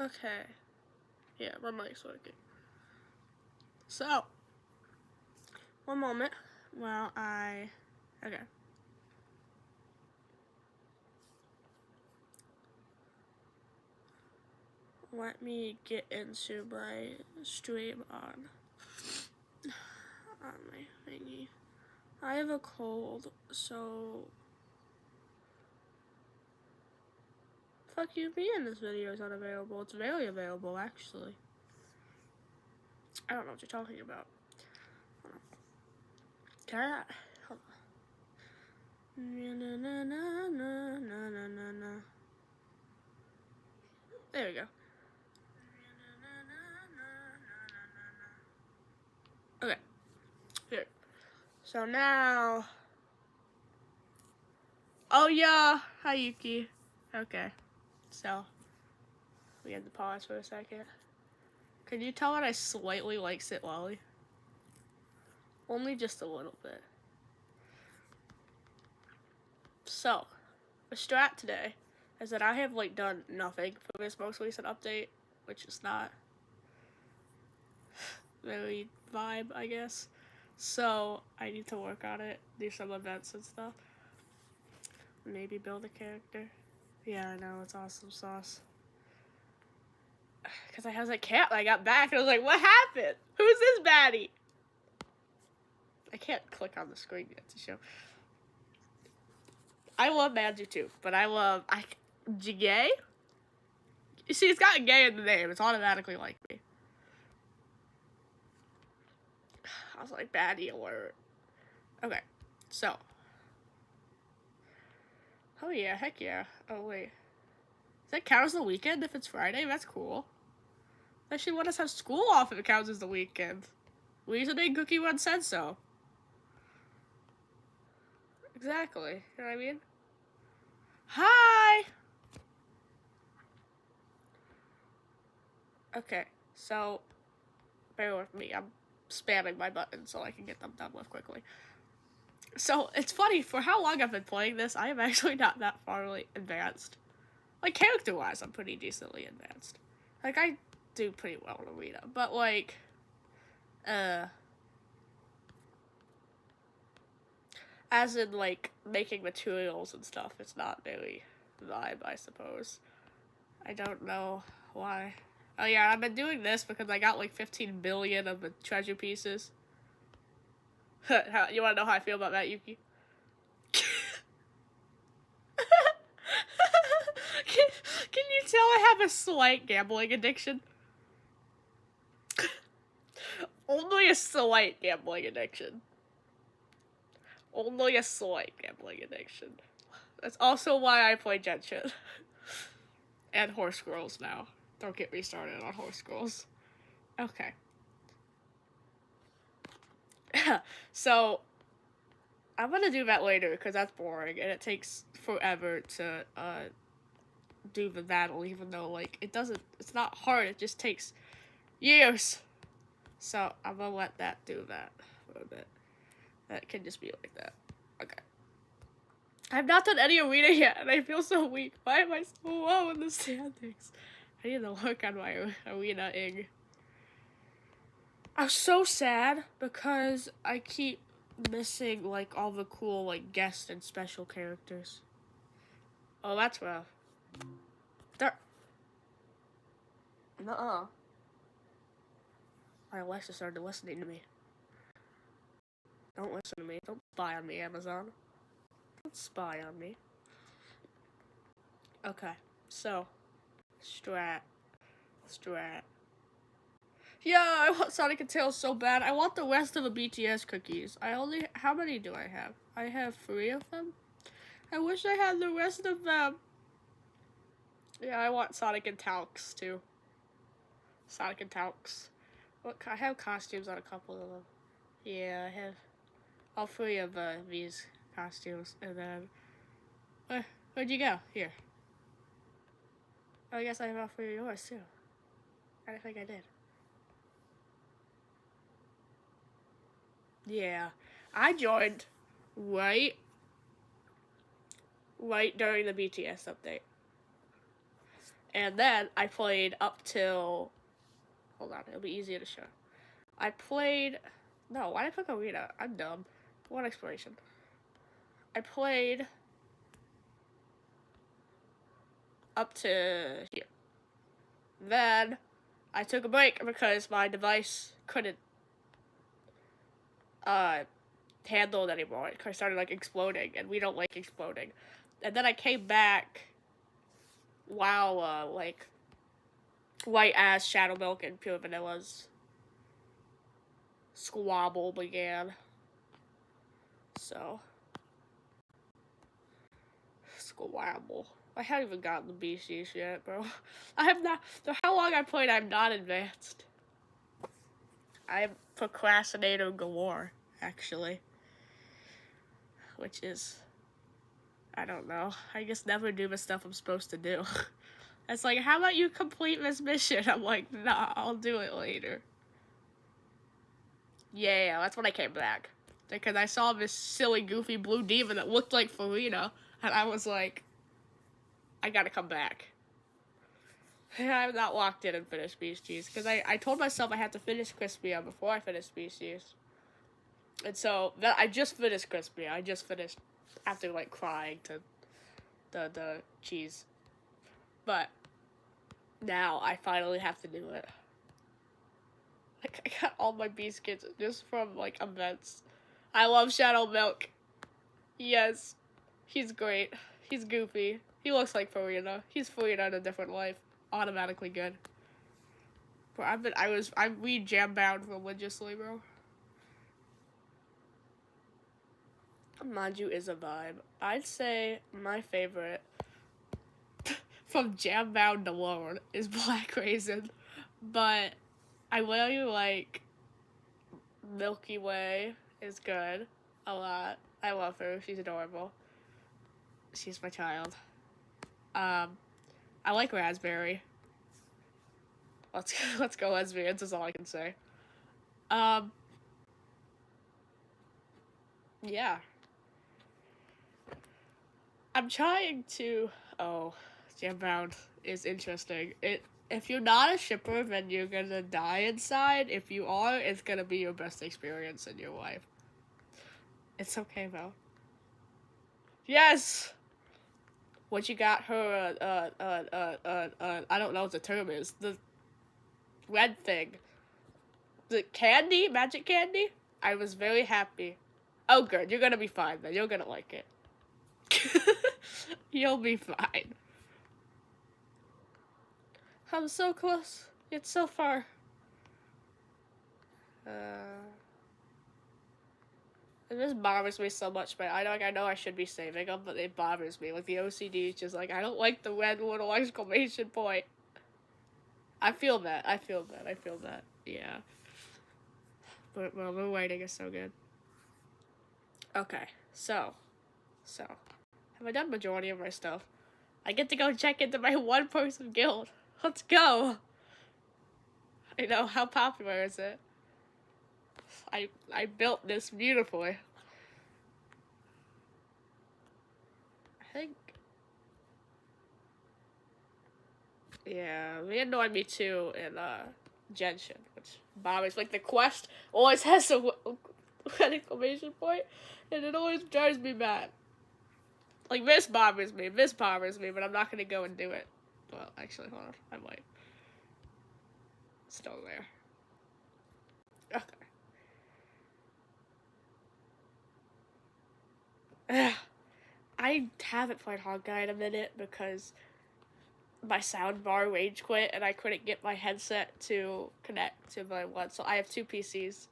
Okay. Yeah, my mic's working. So, one moment while okay. Let me get into my stream on my thingy. I have a cold, so fuck you mean this video is unavailable. It's very available, actually. I don't know what you're talking about. Hold on. Na, na, na, na, na, na, na, na. There we go. Okay. Here. So now. Oh yeah. Hi Yuki. Okay. So we had to pause for a second. Can you tell that I slightly like Sit Lolly? Only just a little bit. So, the strat today is that I have like done nothing for this most recent update, which is not very vibe, I guess. So I need to work on it, do some events and stuff. Maybe build a character. Yeah, I know, it's awesome sauce. Because I was like, cat, I got back and I was like, what happened? Who's this baddie? I can't click on the screen yet to show. I love Manju too, but Jigay? You see, it's got gay in the name. It's automatically like me. I was like, baddie alert. Okay, so. Oh yeah, heck yeah. Oh wait. Does that count as the weekend if it's Friday? That's cool. They should let us have school off if it counts as the weekend. Reasoning Cookie One said so. Exactly. You know what I mean? Hi! Okay, so bear with me. I'm spamming my buttons so I can get them done with quickly. So, it's funny, for how long I've been playing this, I am actually not that far advanced. Like, character-wise, I'm pretty decently advanced. Like, I do pretty well in Arena, but, like, as in, like, making materials and stuff, it's not very vibe, I suppose. I don't know why. Oh yeah, I've been doing this because I got, like, 15 billion of the treasure pieces. You wanna know how I feel about that, Yuki? Can you tell I have a slight gambling addiction? Only a slight gambling addiction. Only a slight gambling addiction. That's also why I play Genshin. And Horse Girls now. Don't get me started on Horse Girls. Okay. So, I'm gonna do that later because that's boring and it takes forever to do the battle, even though like it's not hard, it just takes years. So I'm gonna let that do that for a bit. That can just be like that. Okay. I've not done any arena yet and I feel so weak. Why am I so low in the standings? I need to work on my arena-ing. I'm so sad because I keep missing like all the cool like guest and special characters. Oh, that's rough. There. Nuh-uh. My Alexa started listening to me. Don't listen to me. Don't spy on me, Amazon. Don't spy on me. Okay, so strat. Yeah, I want Sonic and Tails so bad. I want the rest of the BTS cookies. How many do I have? I have 3 of them. I wish I had the rest of them. Yeah, I want Sonic and Talks too. Sonic and Talks. Look, I have costumes on a couple of them. Yeah, I have all 3 of these costumes. And then, where'd you go? Here. Oh, I guess I have all 3 of yours too. I don't think I did. Yeah, I joined right during the BTS update. And then I played up till, hold on, it'll be easier to show. I played, no, why did I pick Arena? I'm dumb. One exploration. I played up to here. Then I took a break because my device couldn't handle it anymore. It started like exploding, and we don't like exploding. And then I came back while like White Ass, Shadow Milk, and Pure Vanilla's squabble began. So squabble. I haven't even gotten the BCs yet, bro. I have not. How long I played, I'm not advanced. I'm procrastinator galore, actually. Which is, I don't know. I just never do the stuff I'm supposed to do. It's like, how about you complete this mission? I'm like, nah, I'll do it later. Yeah, that's when I came back. Because I saw this silly, goofy blue demon that looked like Farina, and I was like, I gotta come back. I'm not locked in and finished Species, because I told myself I had to finish Crispia before I finished Species. And so, I just finished Crispia. I just finished after, like, crying to the cheese. But now I finally have to do it. Like, I got all my beast kits just from, like, events. I love Shadow Milk. Yes. He's great. He's goofy. He looks like Farina. He's Farina in a different life. Automatically good. Bro, we jam bound religiously, bro. Manju is a vibe. I'd say my favorite from jam bound alone is Black Raisin. But I really like Milky Way is good a lot. I love her. She's adorable. She's my child. I like Raspberry. Let's go lesbians is all I can say. Yeah. I'm trying to Jambound is interesting. If you're not a shipper, then you're gonna die inside. If you are, it's gonna be your best experience in your life. It's okay though. Yes! What you got her, I don't know what the term is. The red thing. The candy? Magic candy? I was very happy. Oh, good. You're gonna be fine then. You're gonna like it. You'll be fine. I'm so close. It's so far. It just bothers me so much, but I know I should be saving them, but it bothers me. Like, the OCD is just like, I don't like the red little exclamation point. I feel that. Yeah. But, well, the writing is so good. Okay, so. Have I done majority of my stuff? I get to go check into my one-person guild. Let's go! I know, how popular is it? I built this beautifully. I think... Yeah, they annoyed me too in, Genshin, which bothers, like, the quest always has an exclamation point, and it always drives me mad. Like, this bothers me, but I'm not gonna go and do it. Well, actually, hold on, I might. Still there. Okay. I haven't played Honkai in a minute because my soundbar rage quit and I couldn't get my headset to connect to my one. So I have two PCs,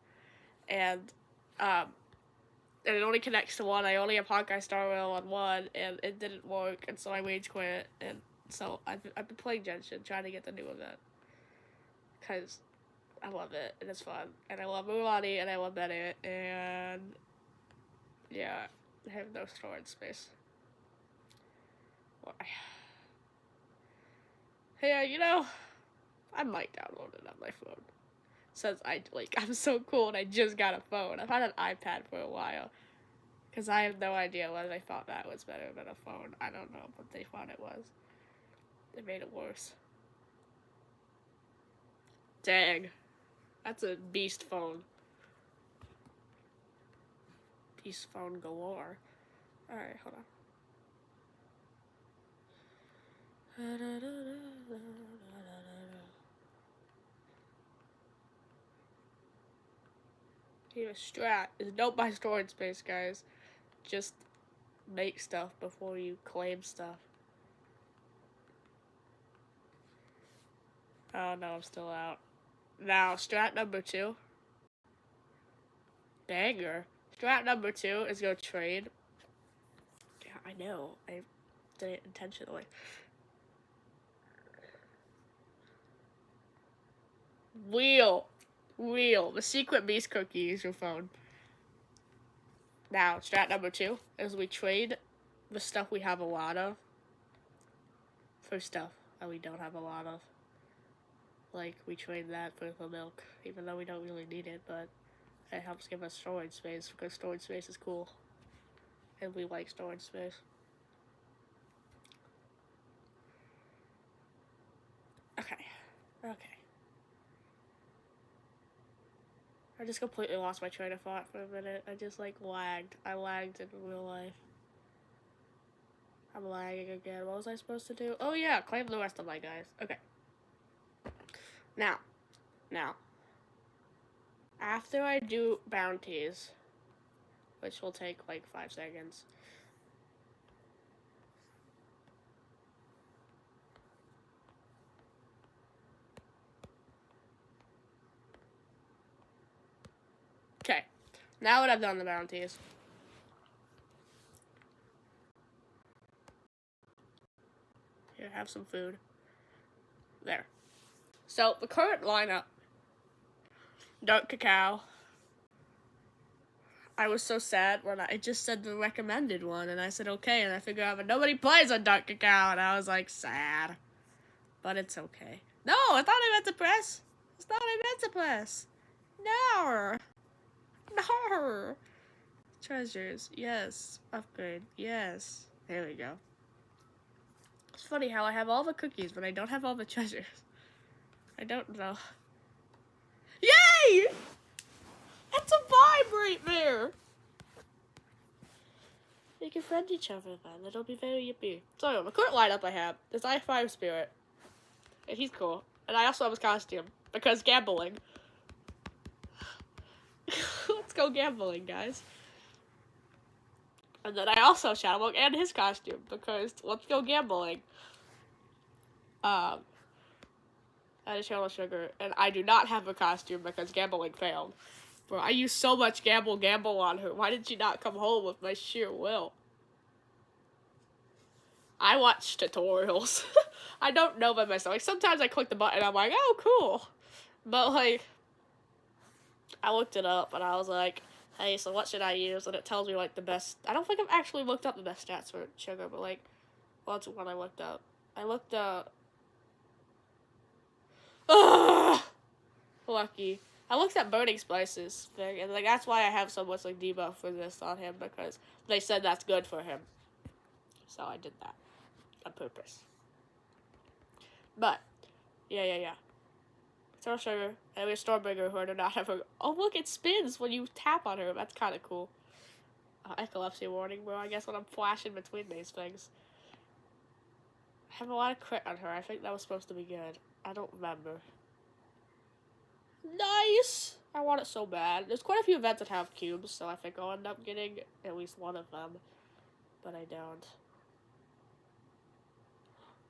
and it only connects to one. I only have Honkai Star Rail on one, and it didn't work, and so I rage quit. And so I've been playing Genshin, trying to get the new event, because I love it and it's fun, and I love Mulan, and I love Bennett, and yeah, I have no storage space. Why? Hey, you know, I might download it on my phone. Since I'm so cool and I just got a phone. I've had an iPad for a while. Because I have no idea whether they thought that was better than a phone. I don't know, but they thought it was. They made it worse. Dang. That's a beast phone. Beast phone galore. Alright, hold on. Here, Strat is don't buy storage space, guys. Just make stuff before you claim stuff. Oh no, I'm still out. Now, strat number 2. Banger. Strat number 2 is go trade. Yeah, I know. I did it intentionally. Wheel. The secret beast cookie is your phone. Now, strat number 2 is we trade the stuff we have a lot of for stuff that we don't have a lot of. Like, we trade that for the milk, even though we don't really need it, but it helps give us storage space, because storage space is cool. And we like storage space. Okay. I just completely lost my train of thought for a minute. I just, like, lagged. I lagged in real life. I'm lagging again. What was I supposed to do? Oh, yeah, claim the rest of my guys. Okay. Now. After I do bounties, which will take, like, 5 seconds. Okay. Now that I've done the bounties. Here, have some food. There. So, the current lineup. Dark Cacao. I was so sad when I just said the recommended one, and I said okay, and I figured out that nobody plays on Dark Cacao, and I was like, sad. But it's okay. No, I thought I meant to press. No. Treasures, yes. Upgrade, yes. There we go. It's funny how I have all the cookies, but I don't have all the treasures. I don't know. Yay! That's a vibe right there! They can friend each other then. It'll be very yippee. So, the current lineup I have is I5 Spirit. And he's cool. And I also have his costume. Because gambling. Let's go gambling, guys. And then I also Shadowbug and his costume. Because let's go gambling. That is Channel Sugar. And I do not have a costume because gambling failed. Bro, I used so much gamble on her. Why did she not come home with my sheer will? I watch tutorials. I don't know by myself. Like, sometimes I click the button and I'm like, oh, cool. But, like, I looked it up and I was like, hey, so what should I use? And it tells me, like, the best. I don't think I've actually looked up the best stats for Sugar, but, like, what's what I looked up? I looked up. Ugh! Lucky. I looked at Burning Spices thing, and like that's why I have so much like debuff for this on him, because they said that's good for him. So I did that on purpose. But yeah. Throw Sugar, and we have Stormbringer, who I do not have her. Oh look, it spins when you tap on her. That's kind of cool. Epilepsy warning, bro. I guess when I'm flashing between these things. I have a lot of crit on her. I think that was supposed to be good. I don't remember. Nice! I want it so bad. There's quite a few events that have cubes, so I think I'll end up getting at least one of them. But I don't.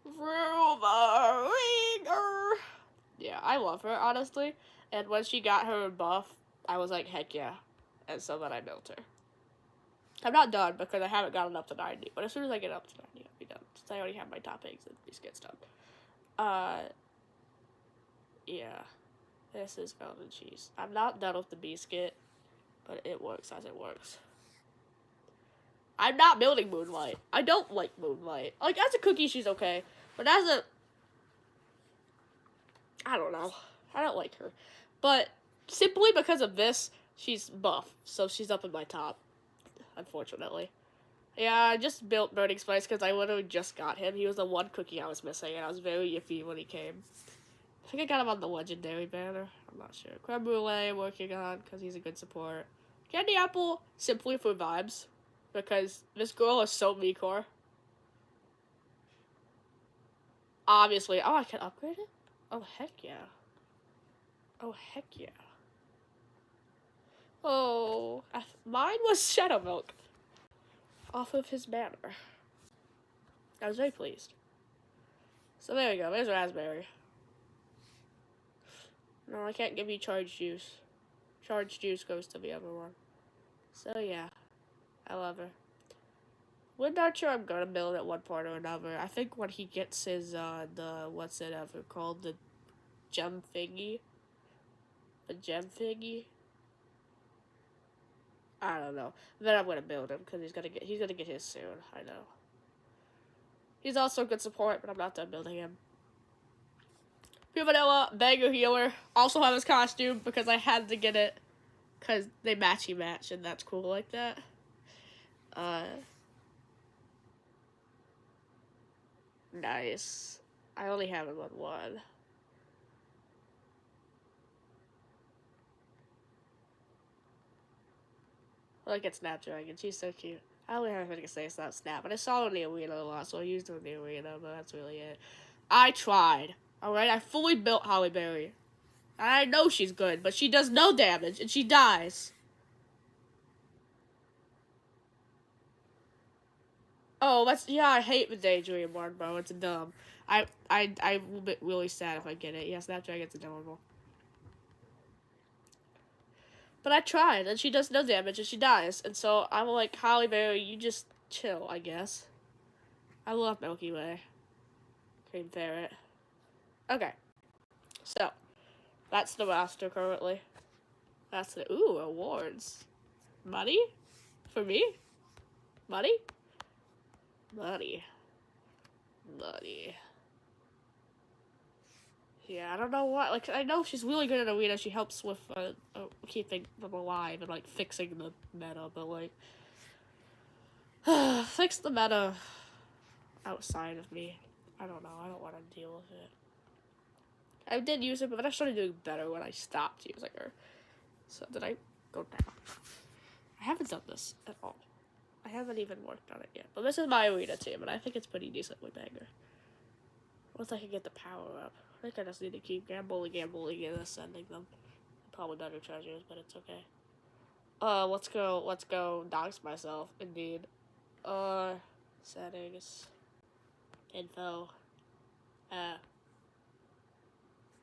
Rumor! Yeah, I love her, honestly. And when she got her buff, I was like, heck yeah. And so then I built her. I'm not done because I haven't gotten up to 90. But as soon as I get up to 90, I'll be done. Since I already have my top eggs and biscuits done. Yeah. This is velvet cheese. I'm not done with the biscuit, but it works as it works. I'm not building Moonlight. I don't like Moonlight. Like, as a cookie, she's okay. But as a... I don't know. I don't like her. But simply because of this, she's buff. So she's up in my top. Unfortunately. Yeah, I just built Burning Spice because I literally just got him. He was the one cookie I was missing, and I was very iffy when he came. I think I got him on the Legendary banner. I'm not sure. Creme Brulee working on because he's a good support. Candy Apple simply for vibes because this girl is so me-core. Obviously. Oh, I can upgrade it? Oh, heck yeah. Oh, heck yeah. Oh, mine was Shadow Milk. Off of his banner. I was very pleased. So there we go. There's Raspberry. No, I can't give you Charged Juice. Charged Juice goes to the other one. So yeah, I love her. Wind Archer I'm gonna build at one point or another. I think when he gets his, what's it ever called? The gem thingy? The gem thingy? I don't know. Then I'm gonna build him because he's gonna get his soon. I know. He's also good support, but I'm not done building him. Pure Vanilla, Banger Healer. Also have his costume because I had to get it because they match and that's cool like that. Nice. I only have him on one. Look at Snapdragon. She's so cute. I only have anything to say. It's not Snap, but I saw her in the arena a lot, so I used her in the arena, but that's really it. I tried. Alright, I fully built Holly Berry. I know she's good, but she does no damage, and she dies. Oh, yeah, I hate the Daydream one, bro. It's dumb. I will be really sad if I get it. Yeah, Snapdragon's adorable. But I tried, and she does no damage, and she dies. And so I'm like, Holly Berry, you just chill, I guess. I love Milky Way. Cream Ferret. Okay. So, that's the roster currently. That's the, awards. Money? For me? Money? Money. Money. Yeah, I don't know what. Like, I know she's really good at arena. She helps with keeping them alive and like fixing the meta, but like, fix the meta outside of me. I don't know. I don't want to deal with it. I did use it, but I started doing better when I stopped using her. So did I go down? I haven't done this at all. I haven't even worked on it yet. But this is my arena team, and I think it's pretty decently banger. Once I can get the power up. I think I just need to keep gambling, and ascending them. Probably better treasures, but it's okay. Let's go dox myself, indeed. Settings. Info.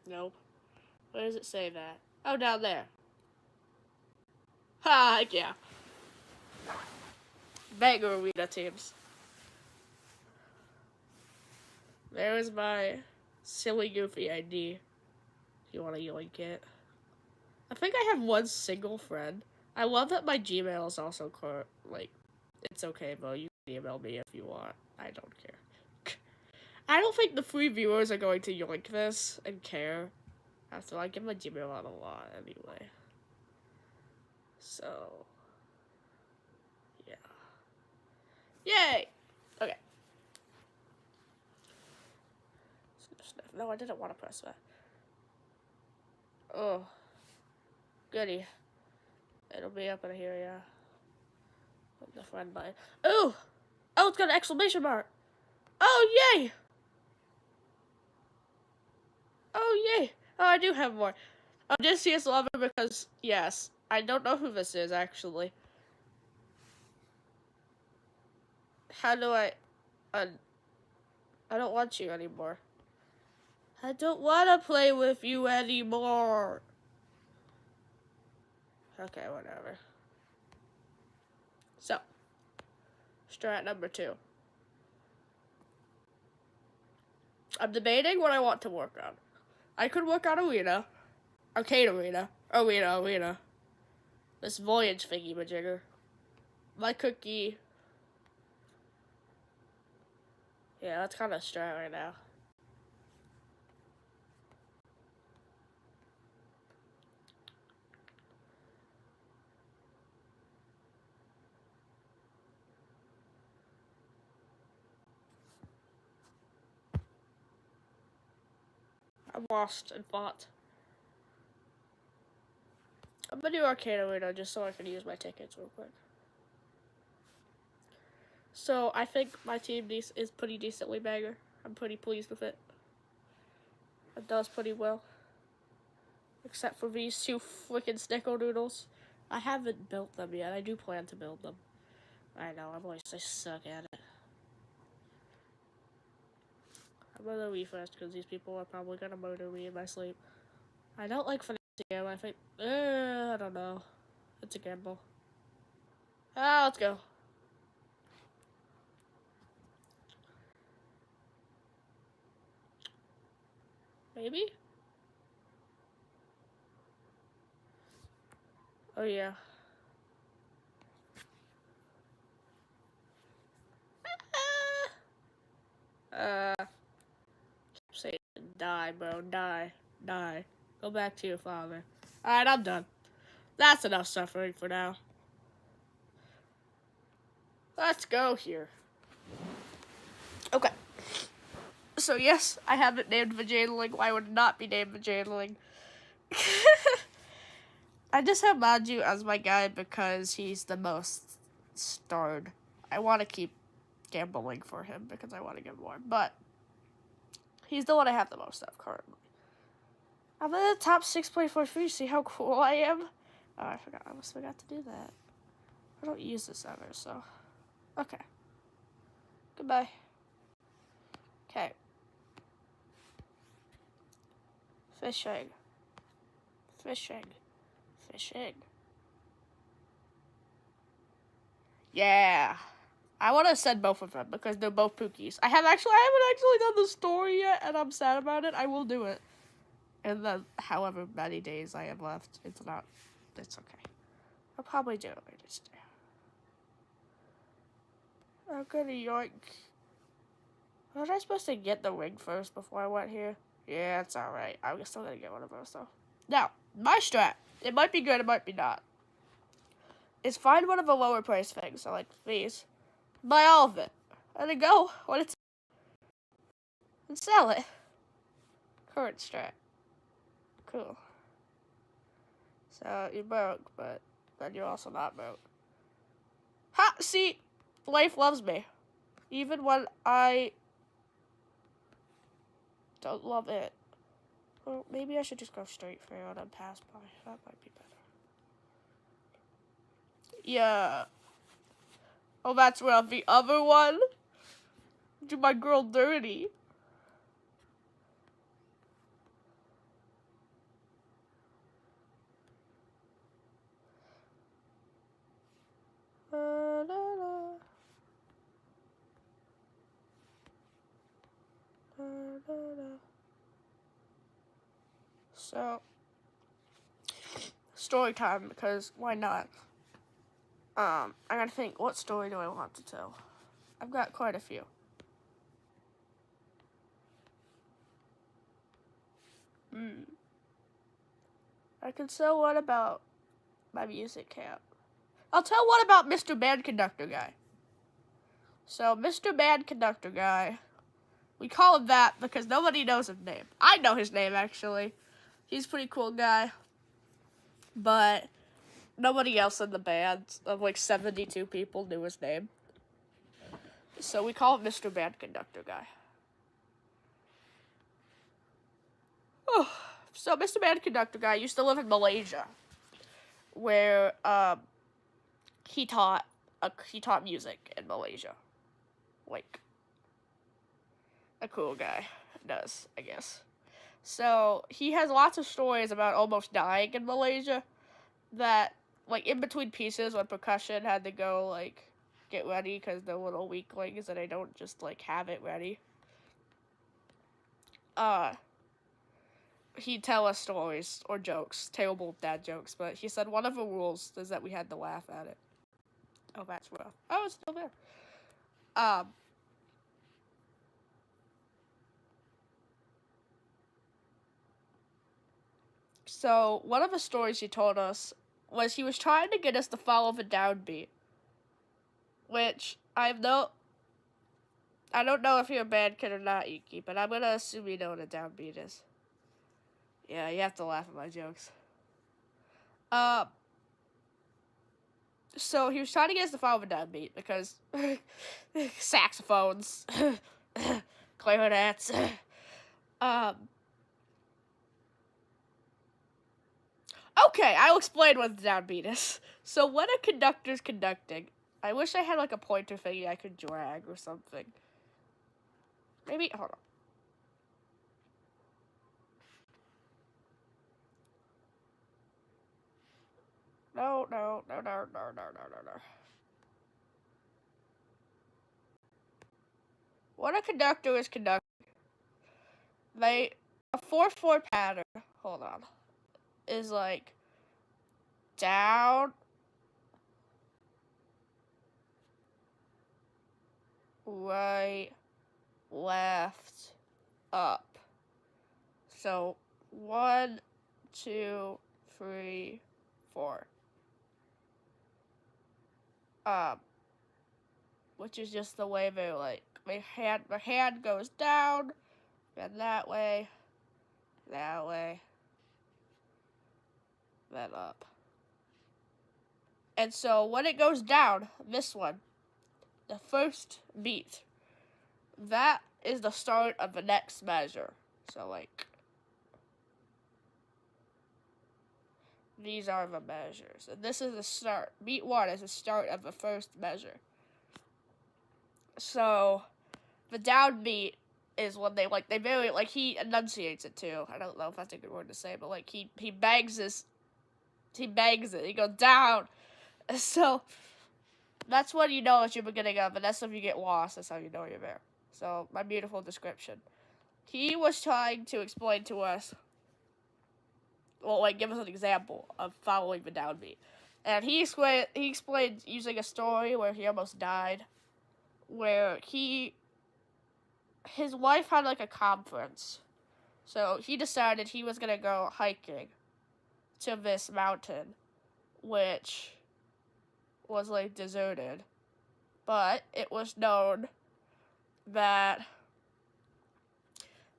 Nope. Where does it say that? Oh, down there. Ha, yeah. Banger arena teams. There is my silly goofy ID. If you want to yoink it. I think I have one single friend. I love that my Gmail is also like, it's okay, Bo. You can email me if you want. I don't care. I don't think the free viewers are going to yoink this and care. After I give my Gmail out a lot anyway. So, yeah. Yay! Okay. Sniff, sniff. No, I didn't want to press that. Oh. Goody. It'll be up in here, yeah. The friend button. Ooh! Oh, it's got an exclamation mark! Oh, yay! Oh, yay! Oh, I do have more. This CS11 because, yes, I don't know who this is, actually. How do I don't want you anymore. I don't want to play with you anymore. Okay, whatever. So, strat number 2. I'm debating what I want to work on. I could work on Arena. Arcade Arena. Arena. This Voyage thingy-majigger. My cookie. Yeah, that's kind of strat right now. I'm lost in thought. I'm gonna do Arcade Arena just so I can use my tickets real quick. So I think my team is pretty decently banger. I'm pretty pleased with it. It does pretty well. Except for these two freaking snickerdoodles. I haven't built them yet. I do plan to build them. I know, I suck at it. I'm gonna refresh because these people are probably gonna murder me in my sleep. I don't like finessing him. I think, I don't know. It's a gamble. Ah, let's go. Maybe? Oh, yeah. Say, die, bro. Die. Die. Go back to your father. Alright, I'm done. That's enough suffering for now. Let's go here. Okay. So, yes, I haven't named Vajadeling. Why would it not be named Vajadeling? I just have Manju as my guy because he's the most starred. I want to keep gambling for him because I want to get more. But he's the one I have the most of currently. I'm in the top 6.43. See how cool I am? Oh, I forgot. I almost forgot to do that. I don't use this ever, so. Okay. Goodbye. Okay. Fishing. Fishing. Fishing. Yeah. I want to send both of them because they're both Pookies. I haven't actually done the story yet, and I'm sad about it. I will do it. In the however many days I have left. It's okay. I'll probably do it later today. I'm gonna yoink. Was I supposed to get the ring first before I went here? Yeah, it's alright. I'm still gonna get one of those though. Now, my strat. It might be good, it might be not. Is find one of the lower price things, so like these. Buy all of it. Let it go. What it's and sell it. Current strat. Cool. So you're broke, but then you're also not broke. Ha! See, life loves me, even when I don't love it. Well, maybe I should just go straight for it and pass by. That might be better. Yeah. Oh, that's where the other one. Do my girl dirty. So, story time, because why not? I gotta think, what story do I want to tell? I've got quite a few. I can tell one about my music camp. I'll tell one about Mr. Band Conductor Guy. So, Mr. Band Conductor Guy, we call him that because nobody knows his name. I know his name, actually. He's a pretty cool guy. But nobody else in the band, of like 72 people, knew his name. So we call him Mr. Band Conductor Guy. Oh, so Mr. Band Conductor Guy used to live in Malaysia, where he taught music in Malaysia. Like, a cool guy does, I guess. So he has lots of stories about almost dying in Malaysia. That, like, in between pieces when percussion had to go, like, get ready because they're little weaklings and they don't just, like, have it ready. He'd tell us stories or jokes, terrible dad jokes, but he said one of the rules is that we had to laugh at it. Oh, that's rough. Oh, it's still there. So one of the stories he told us was he was trying to get us to follow the downbeat, which I don't know if you're a band kid or not, Yuki, but I'm gonna assume you know what a downbeat is. Yeah, you have to laugh at my jokes. Uh, so he was trying to get us to follow the downbeat because saxophones, clarinets. Okay, I'll explain what the downbeat is. So when a conductor's conducting, I wish I had like a pointer thingy I could drag or something. Maybe, hold on. No. When a conductor is conducting, a 4/4 pattern, hold on, is like down, right, left, up. So 1, 2, 3, 4. Which is just the way they like my hand goes down, then that way, then up. And so when it goes down, this one, the first beat, that is the start of the next measure. So like these are the measures. And this is the start. Beat 1 is the start of the first measure. So the downbeat is when they very he enunciates it too. I don't know if that's a good word to say, but like he bangs it. He goes down. So that's when you know it's your beginning of, and that's if you get lost. That's how you know you're there. So my beautiful description. He was trying to explain to us, well, like give us an example of following the downbeat, and he explained using a story where he almost died, where his wife had like a conference, so he decided he was gonna go hiking to this mountain, which was like deserted, but it was known that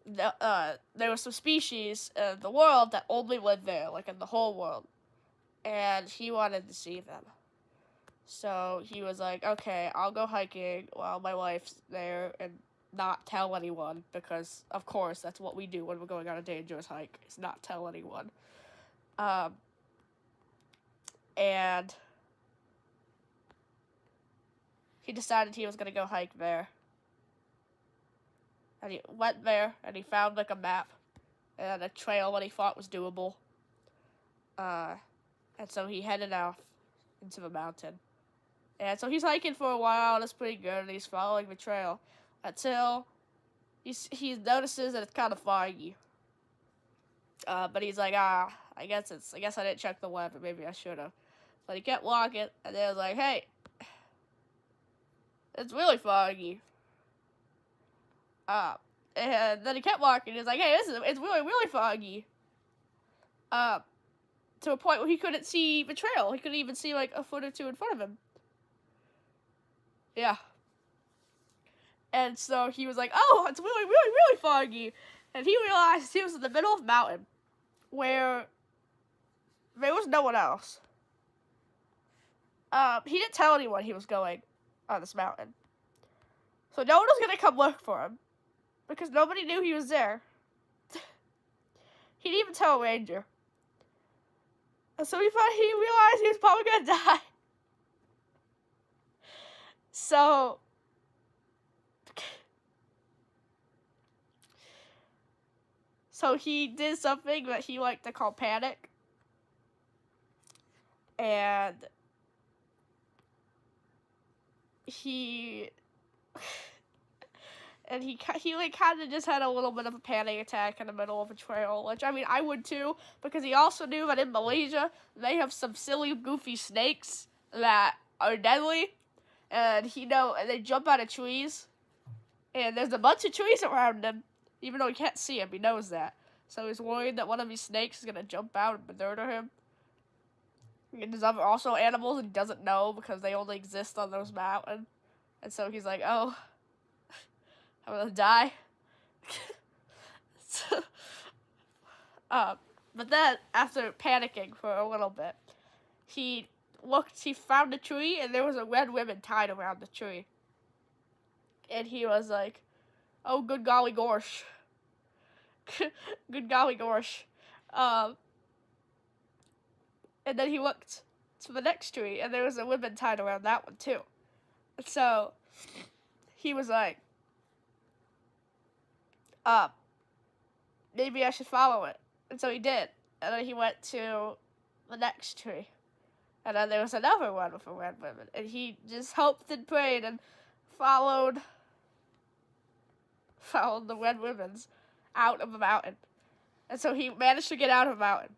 there were some species in the world that only lived there, like in the whole world, and he wanted to see them. So he was like, okay, I'll go hiking while my wife's there and not tell anyone, because of course that's what we do when we're going on a dangerous hike, is not tell anyone. And he decided he was gonna go hike there. And he went there, and he found like a map and a trail that he thought was doable. And so he headed off into the mountain. And so he's hiking for a while, and it's pretty good, and he's following the trail until he notices that it's kind of foggy. But he's like, I guess I didn't check the weather, maybe I should have. But he kept walking, and then was like, hey, it's really foggy. And then he kept walking, and he's like, hey, it's really, really foggy. To a point where he couldn't see the trail. He couldn't even see like a foot or two in front of him. Yeah. And so he was like, oh, it's really, really, really foggy. And he realized he was in the middle of a mountain where there was no one else. He didn't tell anyone he was going on this mountain. So no one was going to come look for him, because nobody knew he was there. He didn't even tell a ranger. And so he realized he was probably going to die. So he did something that he liked to call panic. And he like kind of just had a little bit of a panic attack in the middle of a trail, which, I mean, I would too, because he also knew that in Malaysia, they have some silly, goofy snakes that are deadly, and they jump out of trees, and there's a bunch of trees around him, even though he can't see him, he knows that. So he's worried that one of these snakes is going to jump out and murder him. And there's also animals he doesn't know because they only exist on those mountains. And so he's like, oh, I'm gonna die. But then, after panicking for a little bit, he found a tree, and there was a red ribbon tied around the tree. And he was like, oh, good golly gosh. Good golly gosh. And then he looked to the next tree, and there was a ribbon tied around that one, too. So, he was like, maybe I should follow it. And so he did. And then he went to the next tree. And then there was another one with a red ribbon. And he just hoped and prayed and followed the red ribbons out of the mountain. And so he managed to get out of the mountain.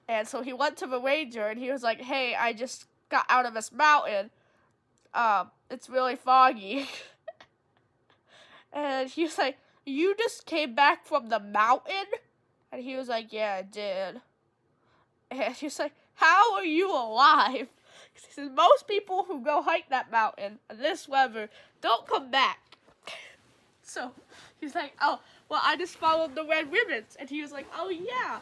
And so he went to the ranger, and he was like, hey, I just got out of this mountain. It's really foggy. And he was like, you just came back from the mountain? And he was like, yeah, I did. And he was like, how are you alive? Because he says, most people who go hike that mountain in this weather don't come back. So he's like, oh, well, I just followed the red ribbons. And he was like, oh, yeah.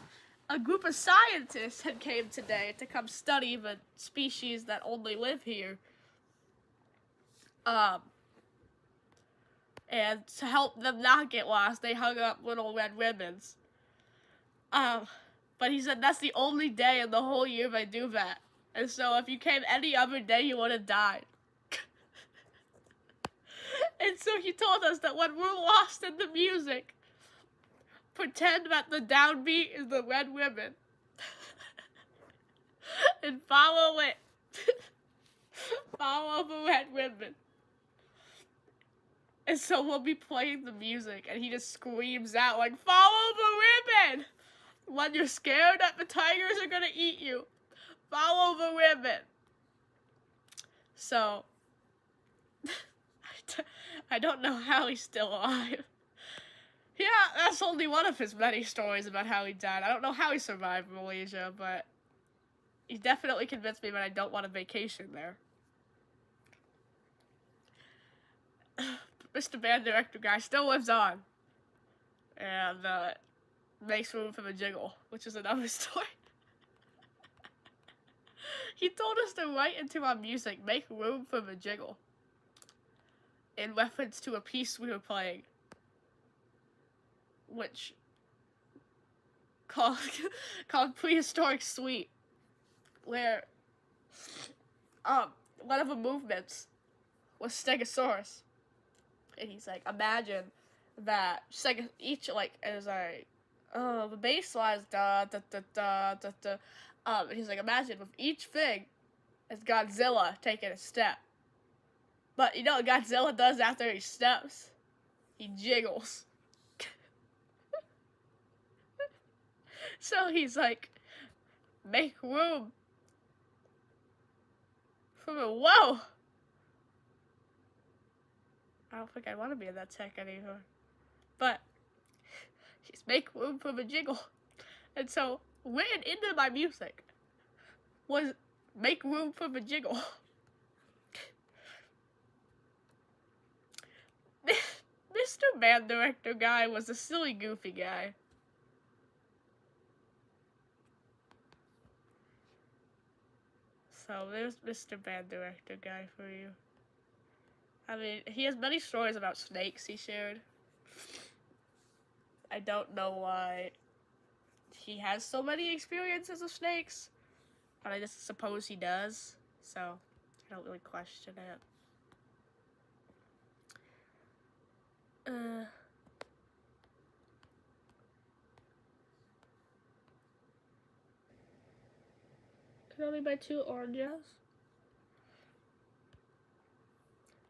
A group of scientists had came today to come study the species that only live here. And to help them not get lost, they hung up little red ribbons. But he said that's the only day in the whole year they do that. And so if you came any other day, you would have died. And so he told us that when we're lost in the music, pretend that the downbeat is the red ribbon. And follow it. Follow the red ribbon. And so we'll be playing the music, and he just screams out, like, follow the ribbon! When you're scared that the tigers are gonna eat you, follow the ribbon. So, I don't know how he's still alive. Yeah, that's only one of his many stories about how he died. I don't know how he survived Malaysia, but he definitely convinced me that I don't want a vacation there. Mr. Band Director guy still lives on. And makes room for the jiggle, which is another story. He told us to write into our music, make room for the jiggle, in reference to a piece we were playing, which called Prehistoric Suite, where one of the movements was Stegosaurus. And he's like, imagine that each, like, is like, oh, the bass line's da da da da da da. And he's like, imagine with each thing is Godzilla taking a step. But you know what Godzilla does after he steps? He jiggles. So he's like, make room for the whoa. I don't think I want to be in that tech anymore. But he's make room for the jiggle. And so written into my music was make room for the jiggle. Mr. Band Director guy was a silly, goofy guy. So there's Mr. Band Director guy for you. I mean, he has many stories about snakes he shared. I don't know why he has so many experiences with snakes, but I just suppose he does, so I don't really question it. Can only buy 2 oranges?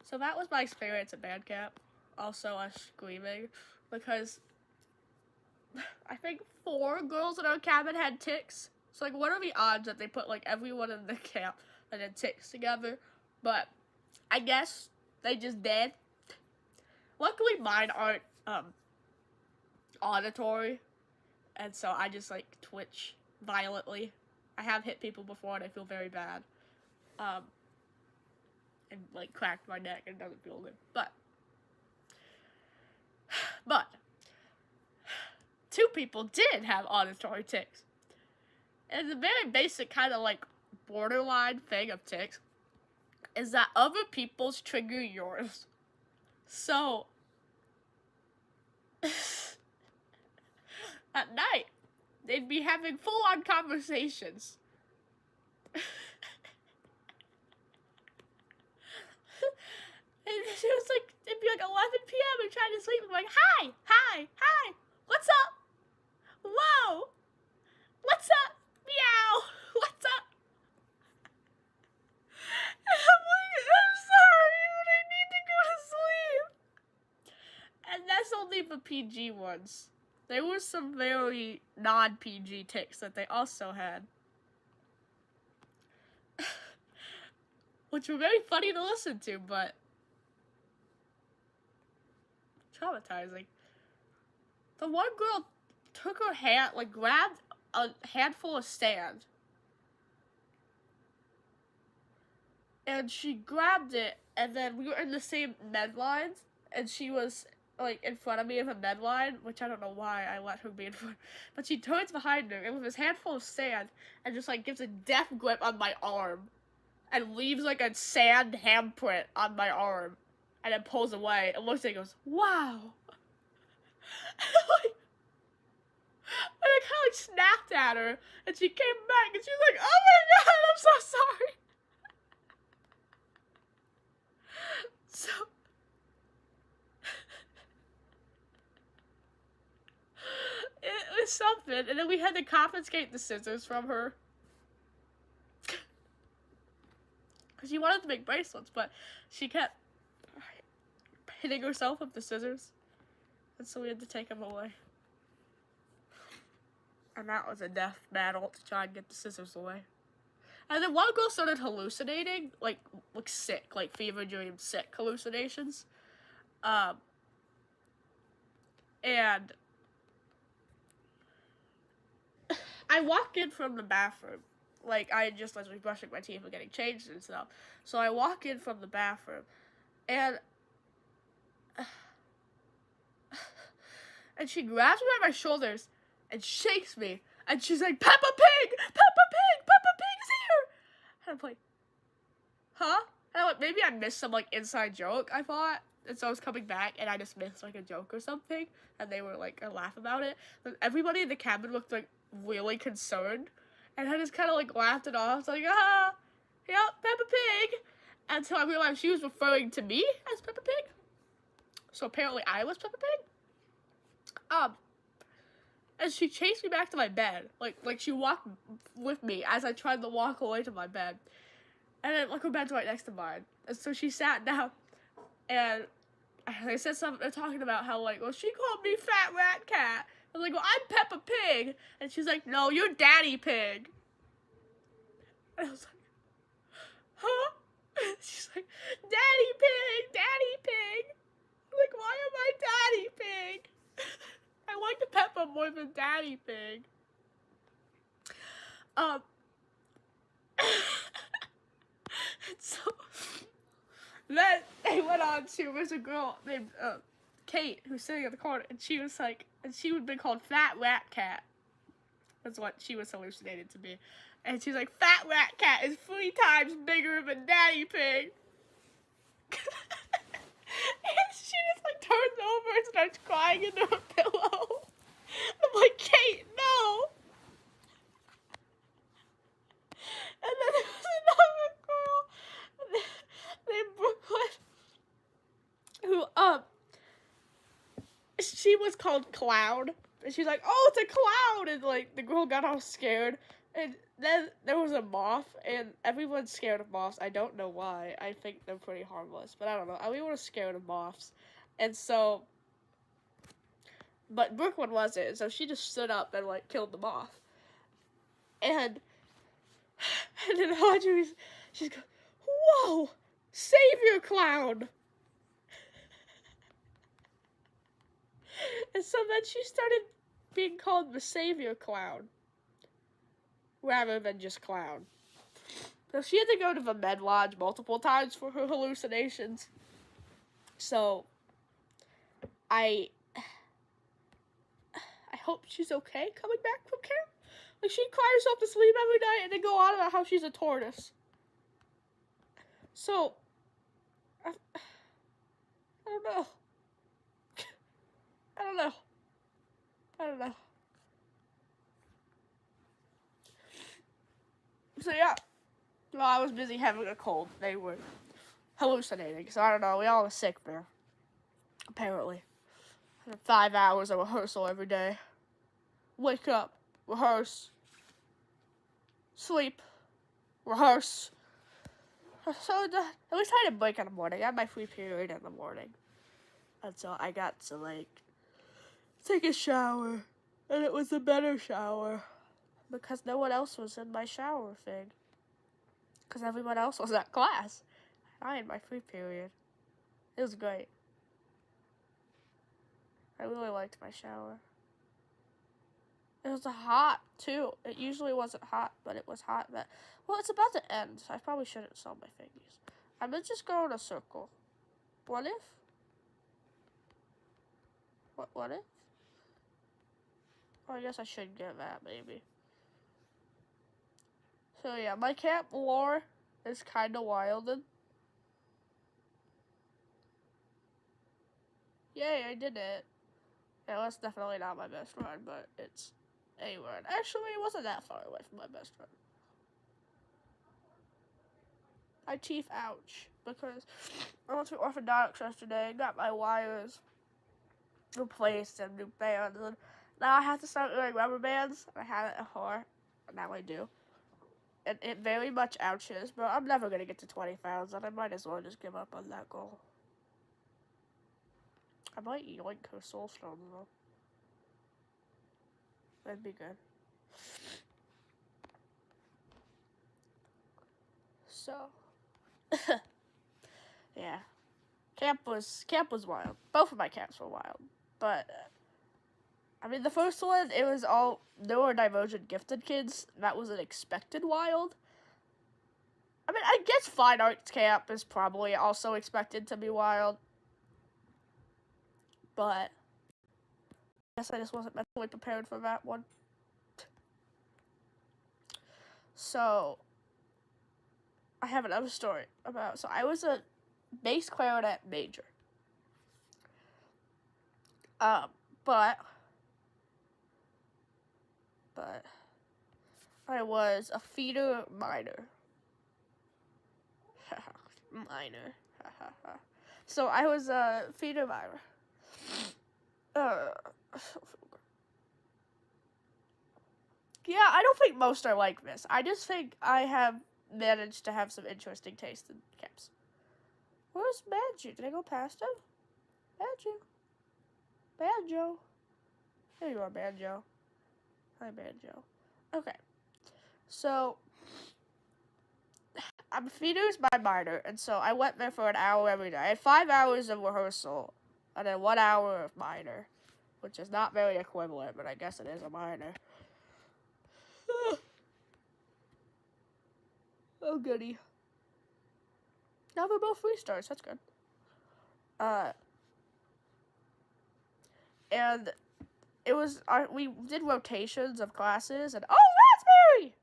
So that was my experience at Bandcamp. Also us screaming, because I think 4 girls in our cabin had tics. So like, what are the odds that they put like everyone in the camp and had tics together? But I guess they just did. Luckily mine aren't auditory, and so I just like twitch violently. I have hit people before and I feel very bad. And like cracked my neck and doesn't feel good. But two people did have auditory tics. And the very basic kind of like borderline thing of tics is that other people's trigger yours. So at night, they'd be having full-on conversations. And she was like, it'd be like 11 p.m. and trying to sleep. I'm like, hi, what's up? Whoa, what's up? Meow, what's up? And I'm like, I'm sorry, but I need to go to sleep. And that's only the PG ones. There were some very non-PG tics that they also had. Which were very funny to listen to, but traumatizing. The one girl took her hand, like grabbed a handful of sand. And she grabbed it, and then we were in the same med lines, and she was like in front of me in the med line, which I don't know why I let her be in front. But she turns behind her, and with this handful of sand, and just like gives a death grip on my arm, and leaves like a sand handprint on my arm, and then pulls away and looks at me and goes, wow. And I kind of like snapped at her, and she came back, and she was like, oh my god, I'm so sorry. So it was something, and then we had to confiscate the scissors from her. Because she wanted to make bracelets, but she kept hitting herself with the scissors. And so we had to take them away. And that was a death battle to try and get the scissors away. And then one girl started hallucinating, like sick, like fever dream sick hallucinations. And I walk in from the bathroom. Like, I just was brushing my teeth and getting changed and stuff. So I walk in from the bathroom, and she grabs me by my shoulders and shakes me. And she's like, Peppa Pig! Peppa Pig's here! And I'm like, huh? And I'm like, maybe I missed some, like, inside joke, I thought. And so I was coming back, and I just missed, like, a joke or something. And they were, like, gonna laugh about it. But everybody in the cabin looked, like, really concerned. And I just kind of, like, laughed it off. I was like, yep, Peppa Pig. Until I realized she was referring to me as Peppa Pig. So apparently I was Peppa Pig. And she chased me back to my bed. Like she walked with me as I tried to walk away to my bed. And then, like, her bed's right next to mine. And so she sat down, and I said something, talking about how, like, well, she called me Fat Rat Cat. I was like, well, I'm Peppa Pig. And she's like, no, you're Daddy Pig. And I was like, huh? She's like, Daddy Pig. I'm like, why am I Daddy Pig? I like the Peppa more than Daddy Pig. So then they went on to, there's a girl named Kate who's sitting in the corner, and she was like, and she would be called Fat Rat Cat. That's what she was hallucinated to be. And she's like, Fat Rat Cat is 3 times bigger than Daddy Pig. And she just, like, turns over and starts crying into her pillow. I'm like, Kate, no. And then there was another girl named Brooklyn who, she was called Cloud. And she's like, oh, it's a cloud. And, like, the girl got all scared. And then there was a moth, and everyone's scared of moths. I don't know why. I think they're pretty harmless, but I don't know. Everyone was scared of moths. And so, but Brooklyn wasn't, so she just stood up and, like, killed the moth. And then Audrey, she's going, whoa, Savior Clown. And so then she started being called the Savior Clown, rather than just Clown. So she had to go to the med lodge multiple times for her hallucinations. So I hope she's okay coming back from camp. Like, she'd cry herself to sleep every night and then go on about how she's a tortoise. So, I don't know. I don't know. I don't know. So, yeah. While I was busy having a cold, they were hallucinating. So, I don't know. We all were sick there. Apparently. 5 hours of rehearsal every day. Wake up. Rehearse. Sleep. Rehearse. So, at least I had a break in the morning. I had my free period in the morning. And so I got to, like, take a shower. And it was a better shower. Because no one else was in my shower thing. Because everyone else was at class. I had my free period. It was great. I really liked my shower. It was hot, too. It usually wasn't hot, but it was hot. But, well, it's about to end, so I probably shouldn't sell my figures. I'm going to just go in a circle. What if? What if? Oh, I guess I should get that, maybe. So, yeah, my camp lore is kind of wild. Yay, I did it. Yeah, that's definitely not my best friend, but it's a word. Actually, it wasn't that far away from my best friend. My teeth, ouch. Because I went to orthodontics yesterday and got my wires replaced and new bands. And now I have to start wearing rubber bands. I haven't before. Now I do. And it very much ouches, but I'm never going to get to 20,000. I might as well just give up on that goal. I might yoink her soul stone though. That'd be good. So, yeah, camp was wild. Both of my camps were wild, but I mean the first one, it was all neurodivergent gifted kids. That was an expected wild. I mean, I guess fine arts camp is probably also expected to be wild, but I guess I just wasn't mentally prepared for that one. So, I have another story about, so I was a bass clarinet major. But I was a feeder minor. Minor. So I was a feeder minor. Yeah, I don't think most are like this. I just think I have managed to have some interesting taste in camps. Where's Banjo? Did I go past him? Banjo. There you are, Banjo. Hi, Banjo. Okay. So, feeder's my minor, and so I went there for an hour every day. I had 5 hours of rehearsal, and then 1 hour of minor, which is not very equivalent, but I guess it is a minor. Oh, goody. Now they're both 3 stars. That's good. And it was, we did rotations of classes, and, oh, Raspberry!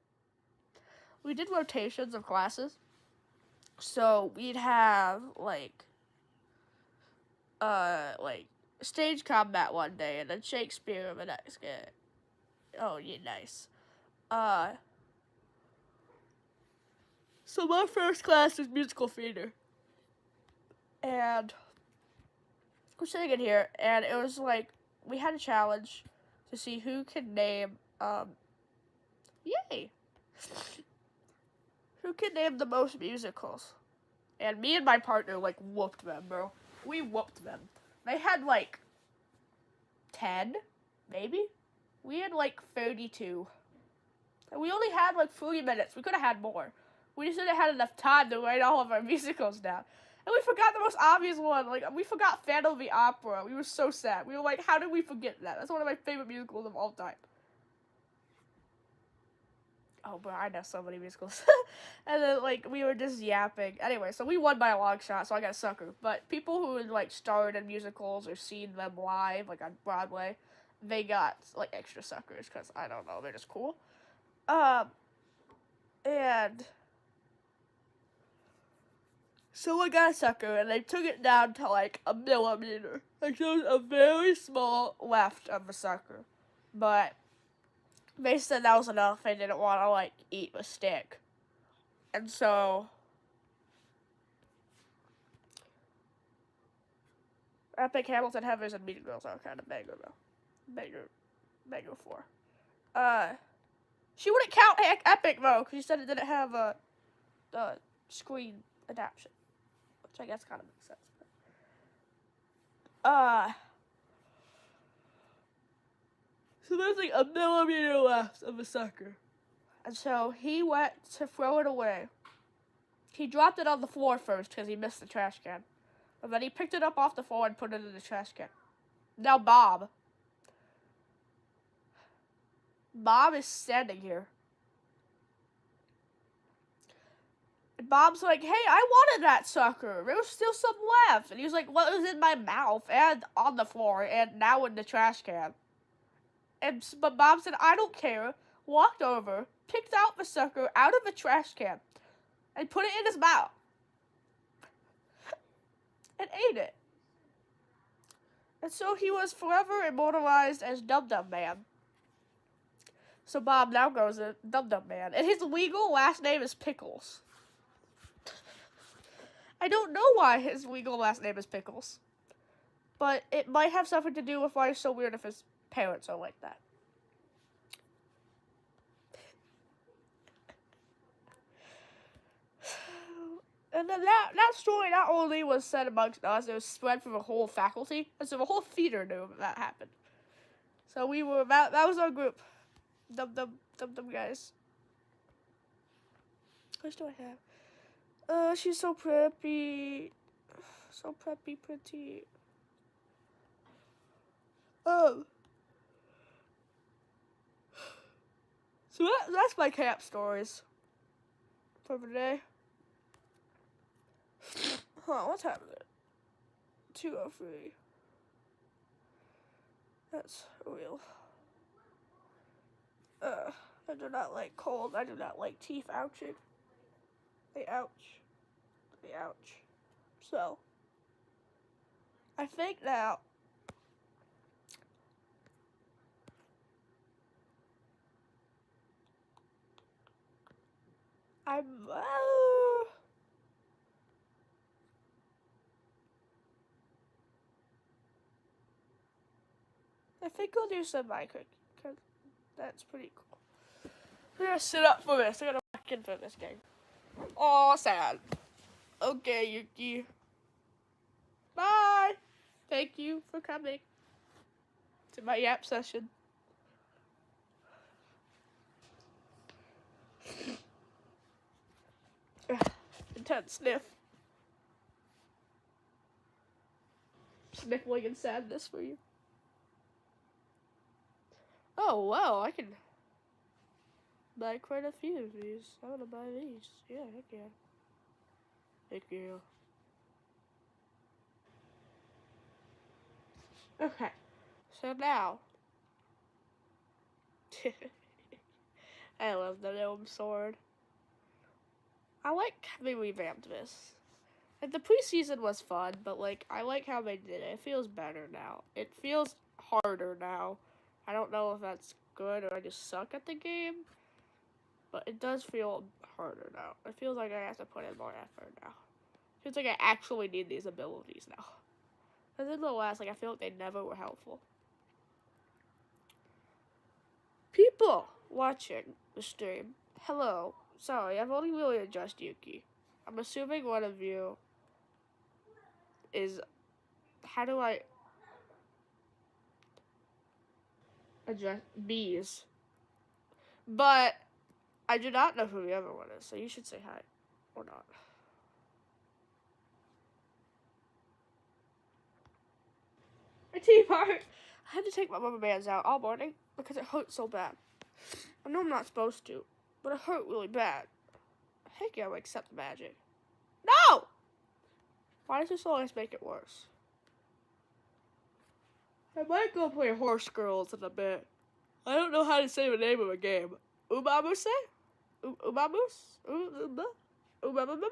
We did rotations of classes. So we'd have, like stage combat one day, and then Shakespeare the next day. Oh, yeah, nice. So my first class was musical theater. And we're sitting in here, and it was like, we had a challenge to see who could name, yay! Who could name the most musicals? And me and my partner, like, whooped them, bro. We whooped them. They had, like, 10, maybe? We had, like, 32. And we only had, like, 3 minutes. We could have had more. We just didn't have enough time to write all of our musicals down. And we forgot the most obvious one. Like, we forgot Phantom of the Opera. We were so sad. We were like, how did we forget that? That's one of my favorite musicals of all time. Oh, bro, I know so many musicals. And then, like, we were just yapping. Anyway, so we won by a long shot, so I got a sucker. But people who had, like, starred in musicals or seen them live, like, on Broadway, they got like extra suckers because I don't know, they're just cool. And someone got a sucker and they took it down to like a millimeter. Like there was a very small left of the sucker. But they said that was enough. They didn't want to like eat a stick. And so Epic, Hamilton Heathers, and Mean Girls are kind of banger though. Banger 4. She wouldn't count Epic though, because she said it didn't have a screen adaptation, which I guess kind of makes sense. So there's like a millimeter left of a sucker, and so he went to throw it away. He dropped it on the floor first because he missed the trash can, and then he picked it up off the floor and put it in the trash can. Now Bob is standing here. And Bob's like, hey, I wanted that sucker. There was still some left. And he was like, well, it was in my mouth and on the floor and now in the trash can. But Bob said, I don't care. Walked over, picked out the sucker out of the trash can, and put it in his mouth. And ate it. And so he was forever immortalized as Dum Dum Man. So Bob now goes as Dum Dum Man. And his legal last name is Pickles. I don't know why his legal last name is Pickles. But it might have something to do with why it's so weird if his parents are like that. And then that story not only was said amongst us, it was spread through the whole faculty. And so the whole theater knew that happened. So we were, that was our group. Dum guys. What do I have? She's so preppy. So preppy, pretty. So that's my camp stories for the day. What time is it? 2:03. That's real. I do not like cold. I do not like teeth ouching. They ouch. They ouch. So, I think now I think I'll do some Minecraft, because that's pretty cool. I'm gonna sit up for this. I'm gonna back in for this game. Oh, sad. Okay, Yuki. Bye. Thank you for coming to my yap session. Intense sniff. Sniffling and sadness for you. Oh, wow, I can buy quite a few of these. I want to buy these. Yeah, heck yeah. Heck yeah. Okay, so now. I love the gnome sword. I like how they revamped this. Like, the preseason was fun, but, like, I like how they did it. It feels better now. It feels harder now. I don't know if that's good or I just suck at the game, but it does feel harder now. It feels like I have to put in more effort now. It feels like I actually need these abilities now. Because in the last, like, I feel like they never were helpful. People watching the stream, hello. Sorry, I've only really addressed Yuki. I'm assuming one of you is... How do I... address bees? But I do not know who the other one is, so you should say hi. Or not. My teeth hurt. I had to take my rubber bands out all morning because it hurt so bad. I know I'm not supposed to, but it hurt really bad. Heck yeah, I accept magic. No! Why does this always make it worse? I might go play Horse Girls in a bit. I don't know how to say the name of a game. Umamuse? Umamus? Umamama?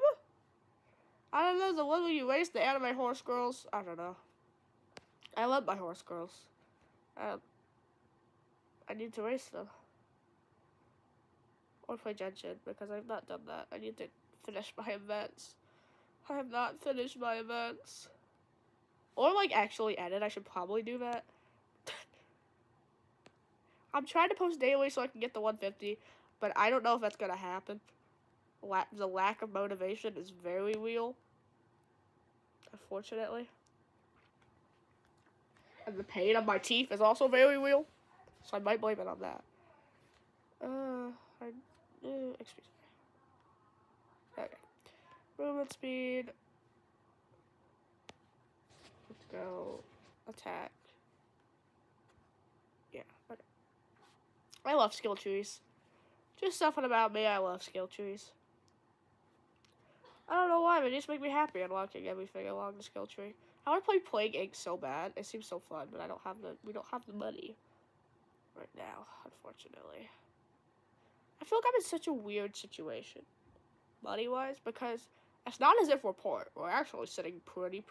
I don't know, the one where you race the anime horse girls. I don't know. I love my horse girls. I need to race them. Or play Genshin, because I've not done that. I need to finish my events. I have not finished my events. Or, like, actually edit. I should probably do that. I'm trying to post daily so I can get the 150, but I don't know if that's going to happen. The lack of motivation is very real. Unfortunately. And the pain of my teeth is also very real. So I might blame it on that. Excuse me. Okay. Movement speed. Let's go. Attack. Yeah. Okay. I love skill trees. Just something about me, I love skill trees. I don't know why, but they just make me happy unlocking everything along the skill tree. I want to play Plague Inc. so bad. It seems so fun, but we don't have the money right now, unfortunately. I feel like I'm in such a weird situation, money-wise, because it's not as if we're poor. We're actually sitting pretty.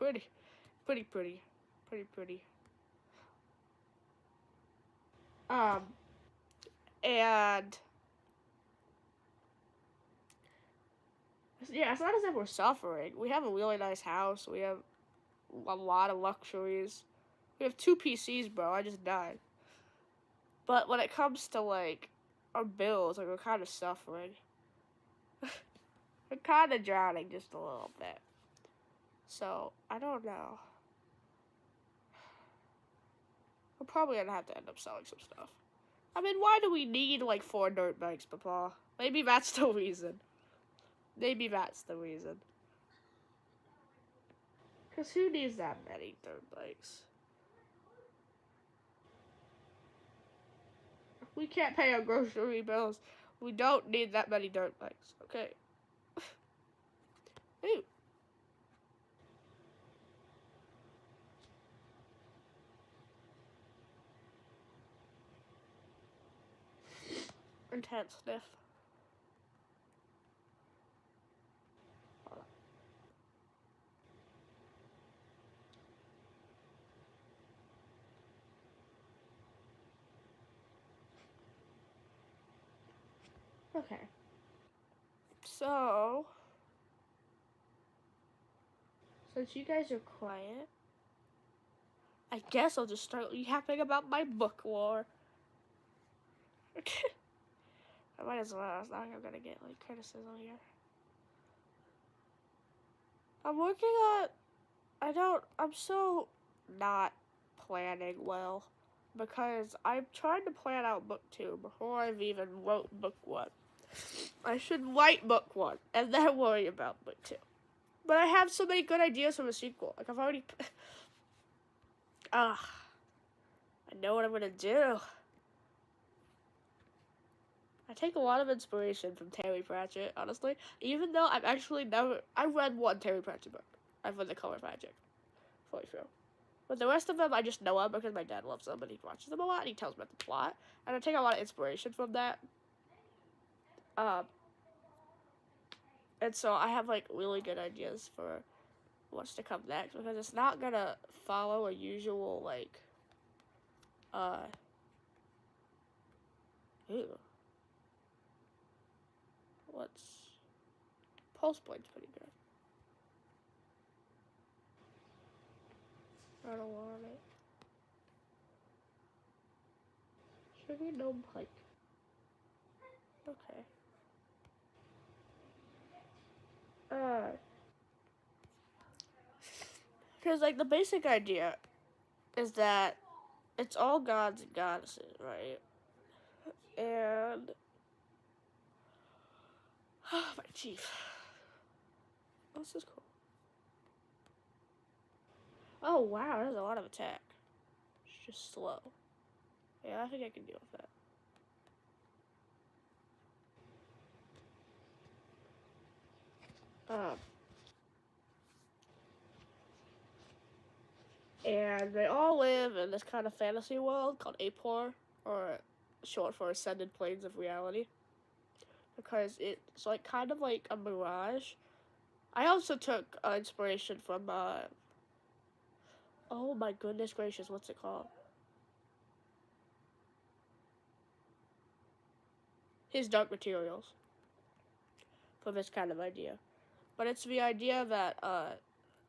And yeah, it's not as if we're suffering. We have a really nice house. We have a lot of luxuries. We have 2 PCs, bro. I just died. But when it comes to, like, our bills, like, we're kind of suffering. We're kind of drowning just a little bit. So, I don't know. We're probably gonna have to end up selling some stuff. I mean, why do we need, like, 4 dirt bikes, Papa? Maybe that's the reason. Because who needs that many dirt bikes? We can't pay our grocery bills. We don't need that many dirt bikes, okay? Ooh. Intense sniff. Okay. So, since you guys are quiet, I guess I'll just start yapping about my book war. I might as well. It's not like I'm gonna get, like, criticism here. I'm working on... I'm so not planning well. Because I'm trying to plan out book 2 before I've even wrote book 1. I should write book 1 and then worry about book 2. But I have so many good ideas for a sequel. Like, I've already... I know what I'm gonna do. I take a lot of inspiration from Terry Pratchett, honestly. Even though I've actually never... I read one Terry Pratchett book. I've read The Color Magic. Fully true. But the rest of them I just know of because my dad loves them and he watches them a lot and he tells me about the plot. And I take a lot of inspiration from that. And so I have, like, really good ideas for what's to come next because it's not gonna follow a usual, like, Pulse Blade's pretty good. I don't want it. Should be no Pike. Okay. Because, like, the basic idea is that it's all gods and goddesses, right? And... my teeth. Oh, this is cool. Oh, wow, that's a lot of attack. It's just slow. Yeah, I think I can deal with that. And they all live in this kind of fantasy world called Apor, or short for Ascended Planes of Reality, because it's like kind of like a mirage. I also took inspiration from oh my goodness gracious, what's it called? His Dark Materials for this kind of idea. But it's the idea that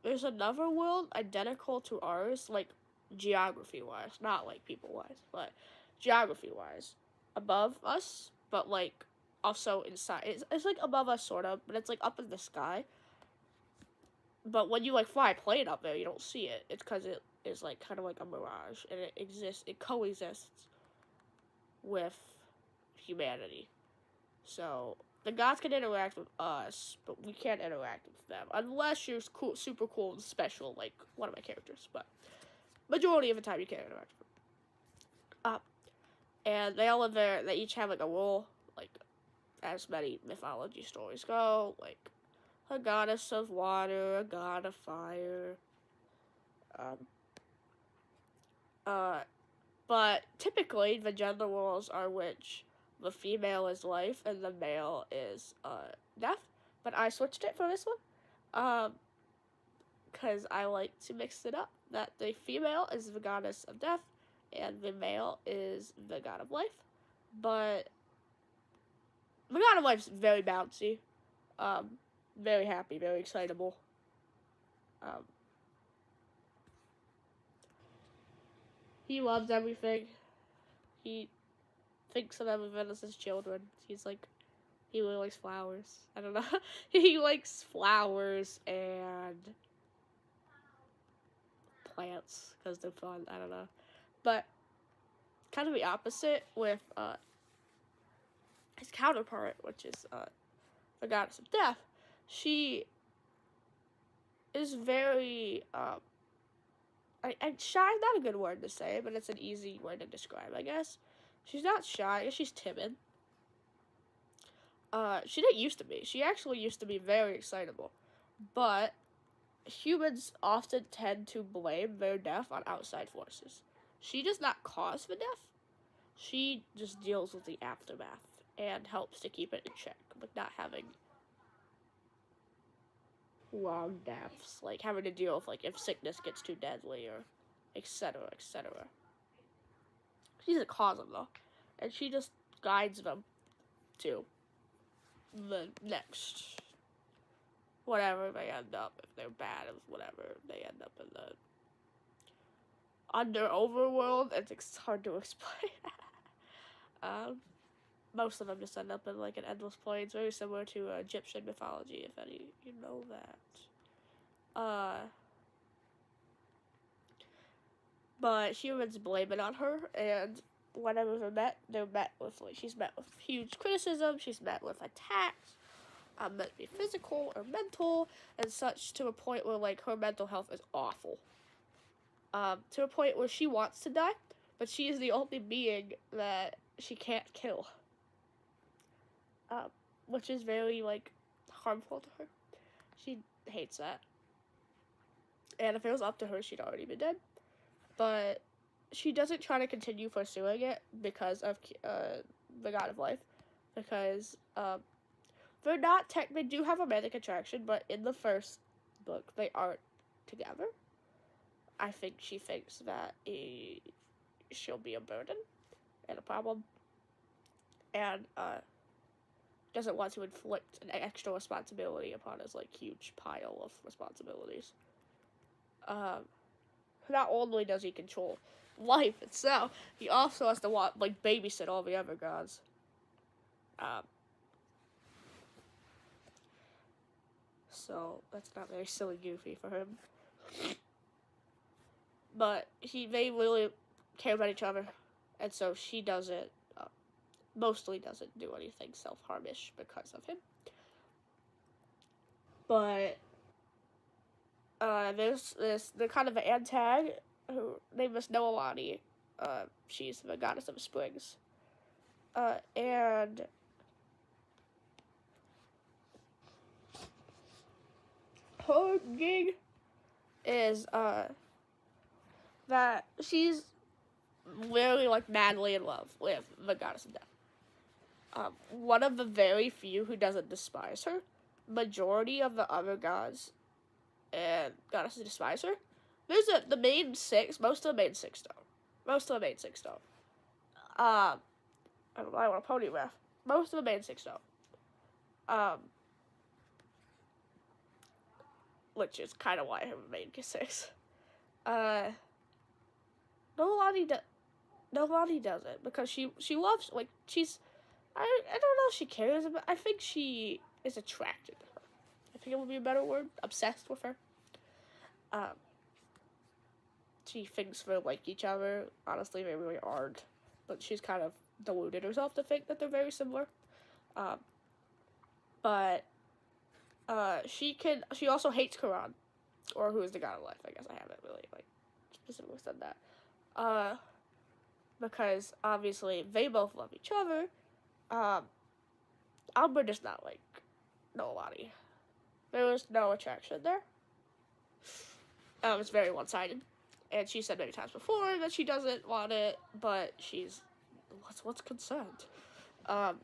there's another world identical to ours, like geography-wise, not like people-wise, but geography-wise, above us, but like also inside. It's like above us, sort of, but it's like up in the sky. But when you like fly a plane up there, you don't see it. It's because it is like kind of like a mirage, and it exists. It coexists with humanity. So the gods can interact with us, but we can't interact with them unless you're cool, super cool and special, like one of my characters. But majority of the time, you can't interact with them. And they all live there. They each have like a role, like as many mythology stories go, like a goddess of water, a god of fire. But typically the gender roles are which the female is life and the male is death. But I switched it for this one, because I like to mix it up. That the female is the goddess of death, and the male is the god of life. But the god of life is very bouncy, very happy, very excitable. He loves everything. He thinks of everything as his children. He's like, he really likes flowers. I don't know. He likes flowers and plants because they're fun. I don't know. But kind of the opposite with his counterpart, which is the goddess of death. She is very shy is not a good word to say, but it's an easy word to describe, I guess. She's not shy. I guess she's timid. She didn't used to be. She actually used to be very excitable. But humans often tend to blame their death on outside forces. She does not cause the death. She just deals with the aftermath and helps to keep it in check with not having long deaths, like having to deal with like if sickness gets too deadly or etc. etc. She's a cause of though, and she just guides them to the next whatever they end up. If they're bad, whatever they end up in the overworld. It's hard to explain. Most of them just end up in like an endless plane. It's very similar to Egyptian mythology, if any you know that. But humans blame it on her, and whenever they're met with like she's met with huge criticism. She's met with attacks, meant to be physical or mental, and such, to a point where like her mental health is awful. To a point where she wants to die, but she is the only being that she can't kill. Which is very like harmful to her. She hates that. And if it was up to her, she'd already been dead. But she doesn't try to continue pursuing it because of the god of life. Because they're not they do have romantic attraction, but in the first book, they aren't together. I think she thinks that she'll be a burden and a problem. And doesn't want to inflict an extra responsibility upon his like huge pile of responsibilities. Not only does he control life itself, he also has to like babysit all the other gods. So that's not very silly goofy for him. But they really care about each other, and so she doesn't mostly doesn't do anything self-harmish because of him. But there's the kind of antag who name is Noelani. She's the goddess of springs. And her gig is that she's literally like madly in love with the goddess of death. One of the very few who doesn't despise her. Majority of the other gods and goddesses despise her. The main six. Most of the main six don't. I don't know. I want a pony ref. Most of the main six don't. Which is kind of why her main is six. Nobody does it because she loves, like, she's, I don't know if she cares, but I think she is attracted to her. I think it would be a better word. Obsessed with her. She thinks they're like each other. Honestly, they really aren't. But she's kind of deluded herself to think that they're very similar. But she also hates Quran, or who is the god of life. I guess I haven't really like specifically said that. Because obviously they both love each other. Amber does not like nobody. There was no attraction there. It's very one-sided. And she said many times before that she doesn't want it, but she's what's consent?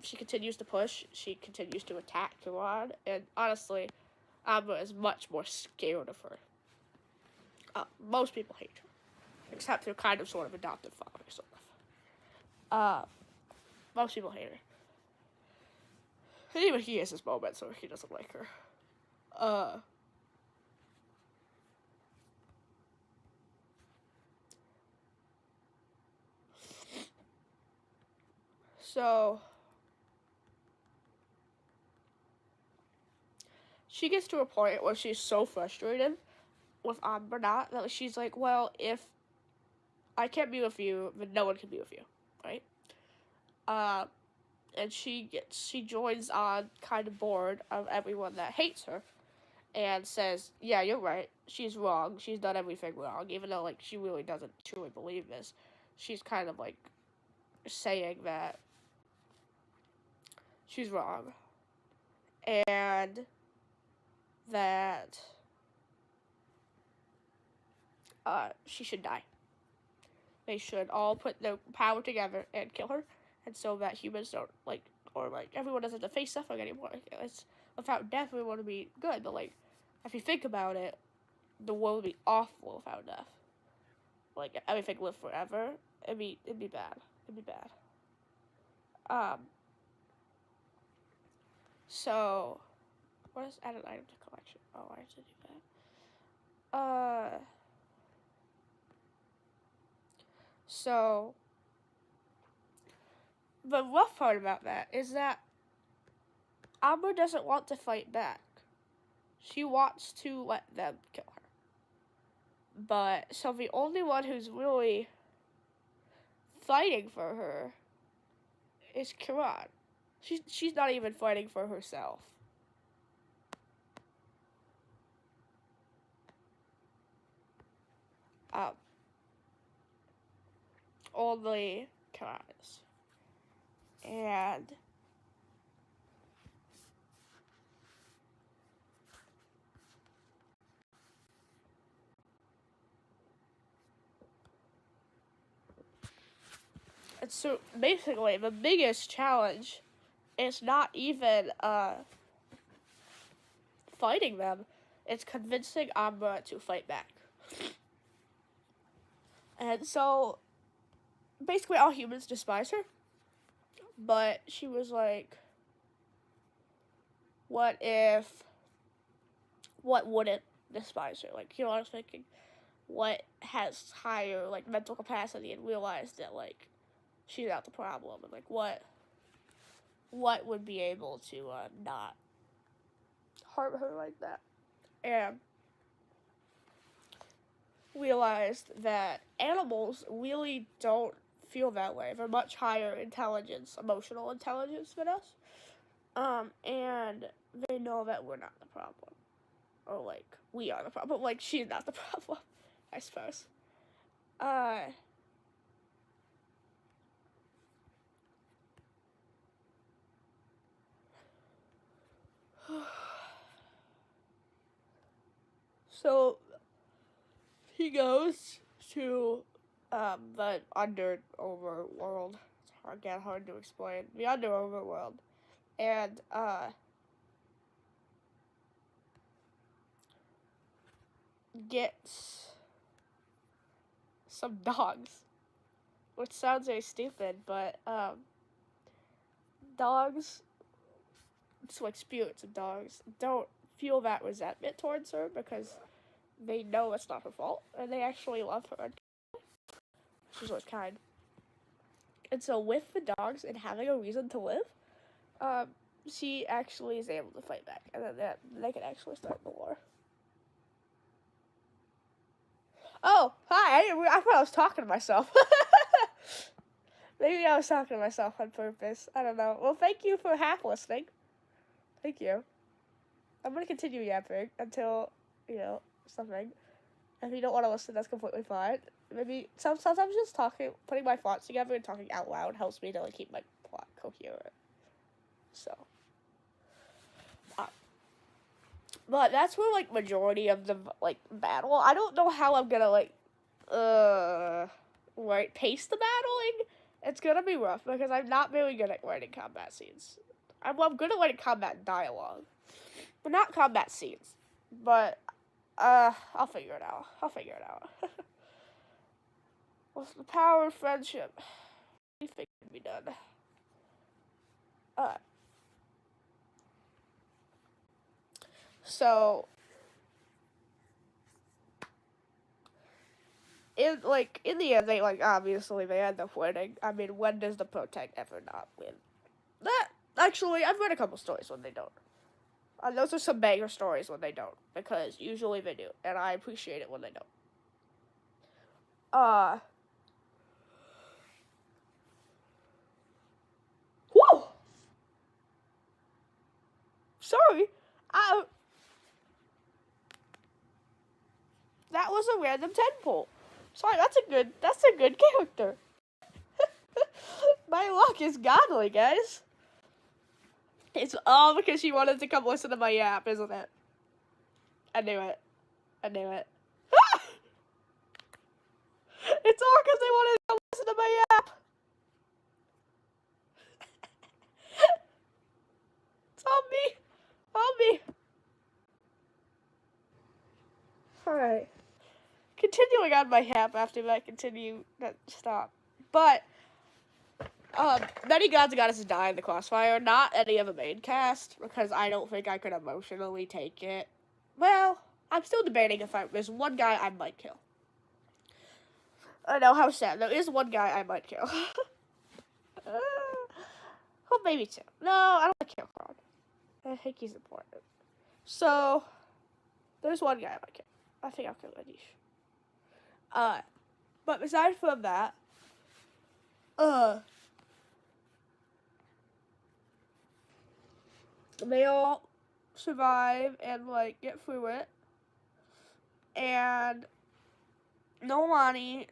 She continues to push. She continues to attack Quran, and honestly, Amber is much more scared of her. Most people hate her, except her kind of sort of adoptive father, sort of. Most people hate her. And even he has his moments where he doesn't like her. So she gets to a point where she's so frustrated with Amber not that she's like, well, if I can't be with you, then no one can be with you, right? And she joins on kind of bored of everyone that hates her and says, yeah, you're right, she's wrong, she's done everything wrong, even though like she really doesn't truly believe this. She's kind of like saying that she's wrong and that she should die. They should all put their power together and kill her, and so that humans don't, like, or, like, everyone doesn't have to face suffering anymore. It's, without death, we want to be good, but, like, if you think about it, the world would be awful without death. Like, everything lived forever, it'd be bad. So, what is add an item to collection? Oh, I have to do that. So, the rough part about that is that Amber doesn't want to fight back. She wants to let them kill her. But, so the only one who's really fighting for her is Quran. She's not even fighting for herself. Only Quran is. And so basically the biggest challenge is not even fighting them, it's convincing Amber to fight back. And so basically all humans despise her, but she was like, what wouldn't despise her? Like, you know what I was thinking? What has higher, like, mental capacity and realized that, like, she's not the problem, and, like, what would be able to not harm her like that? And realized that animals really don't feel that way. They're much higher intelligence, emotional intelligence than us. And they know that we're not the problem. Or, like, we are the problem. Like, she's not the problem, I suppose. So, he goes to the overworld. It's again hard to explain. The overworld, and gets some dogs, which sounds very stupid, but dogs, it's like spirits of dogs, don't feel that resentment towards her because they know it's not her fault, and they actually love her. She's always kind. And so with the dogs and having a reason to live, she actually is able to fight back, and then they can actually start the war. Oh, hi! I thought I was talking to myself. Maybe I was talking to myself on purpose. I don't know. Well, thank you for half listening. Thank you. I'm gonna continue yapping until, something. If you don't want to listen, that's completely fine. Maybe sometimes just talking, putting my thoughts together and talking out loud helps me to like keep my plot coherent. So, but that's where like majority of the like battle. I don't know how I'm gonna pace the battling. It's gonna be rough because I'm not very good at writing combat scenes. I'm good at writing combat dialogue, but not combat scenes. But I'll figure it out. What's the power of friendship? Anything can be done. So in the end, they obviously they end up winning. I mean, when does the protect ever not win? That actually, I've read a couple stories when they don't. Those are some banger stories when they don't, because usually they do, and I appreciate it when they don't. Whoa! Sorry, that was a random 10 pull. Sorry, that's a good character. My luck is godly, guys. It's all because she wanted to come listen to my yap, isn't it? I knew it. It's all because they wanted to come listen to my yap. It's all me. Alright. Continuing on my yap after that stop. But many gods and goddesses die in the crossfire, not any of the main cast, because I don't think I could emotionally take it. Well, I'm still debating if there's one guy I might kill. I know, how sad. There is one guy I might kill. Well, maybe two. No, I don't want to kill Kron. I think he's important. So, there's one guy I might kill. I think I'll kill Anish. But aside from that, they all survive and get through it. And Nolani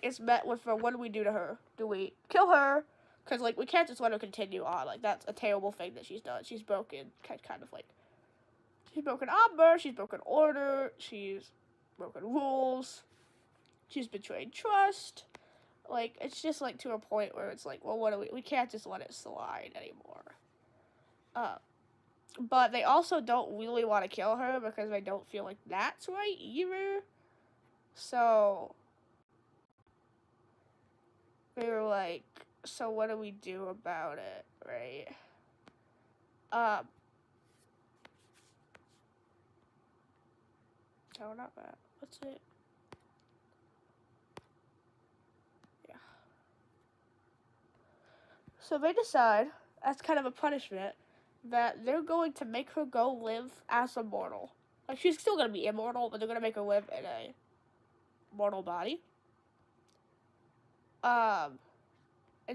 is met with what do we do to her? Do we kill her? Because we can't just let her continue on. That's a terrible thing that she's done. She's broken she's broken Amber, she's broken order, she's broken rules, she's betrayed trust. It's just to a point where it's well, what do we can't just let it slide anymore. But they also don't really want to kill her because they don't feel like that's right either. So they were so what do we do about it, right? No, not that. What's it? Yeah. So they decide, as kind of a punishment, that they're going to make her go live as a mortal. She's still going to be immortal, but they're going to make her live in a mortal body. And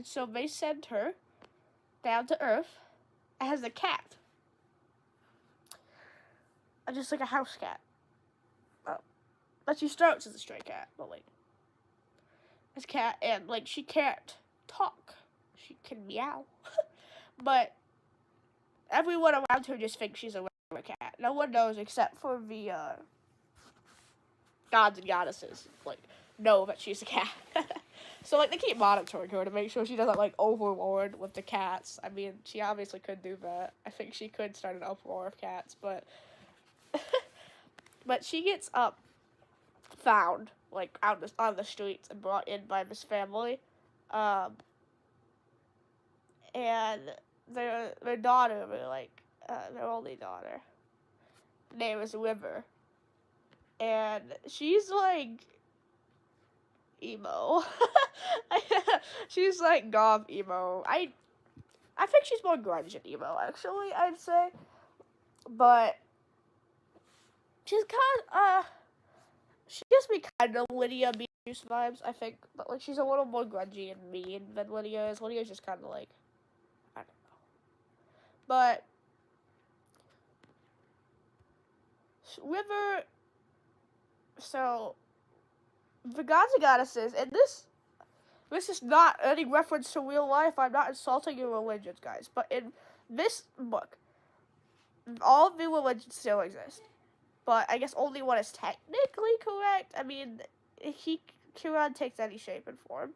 so they send her down to Earth as a cat. Just like a house cat. But she starts as a stray cat, but as a cat, and she can't talk. She can meow. But everyone around her just thinks she's a regular cat. No one knows except for the gods and goddesses, like, know that she's a cat. So, like, they keep monitoring her to make sure she doesn't, like, overlord with the cats. I mean, she obviously could do that. I think she could start an uproar of cats, but... but she gets, found, like, out on the streets and brought in by this family. And their daughter, their only daughter, name is River. And she's, like, emo. She's, like, goth emo. I think she's more grunge than emo, actually, I'd say. But she's she gives me kind of Lydia Beetlejuice vibes, I think. But, like, she's a little more grungy and mean than Lydia is. Lydia's just kind of, like, I don't know. But River, so the gods and goddesses, and this is not any reference to real life. I'm not insulting your religions, guys. But in this book, all of the religions still exist. But I guess only one is technically correct. I mean, Kiran takes any shape and form.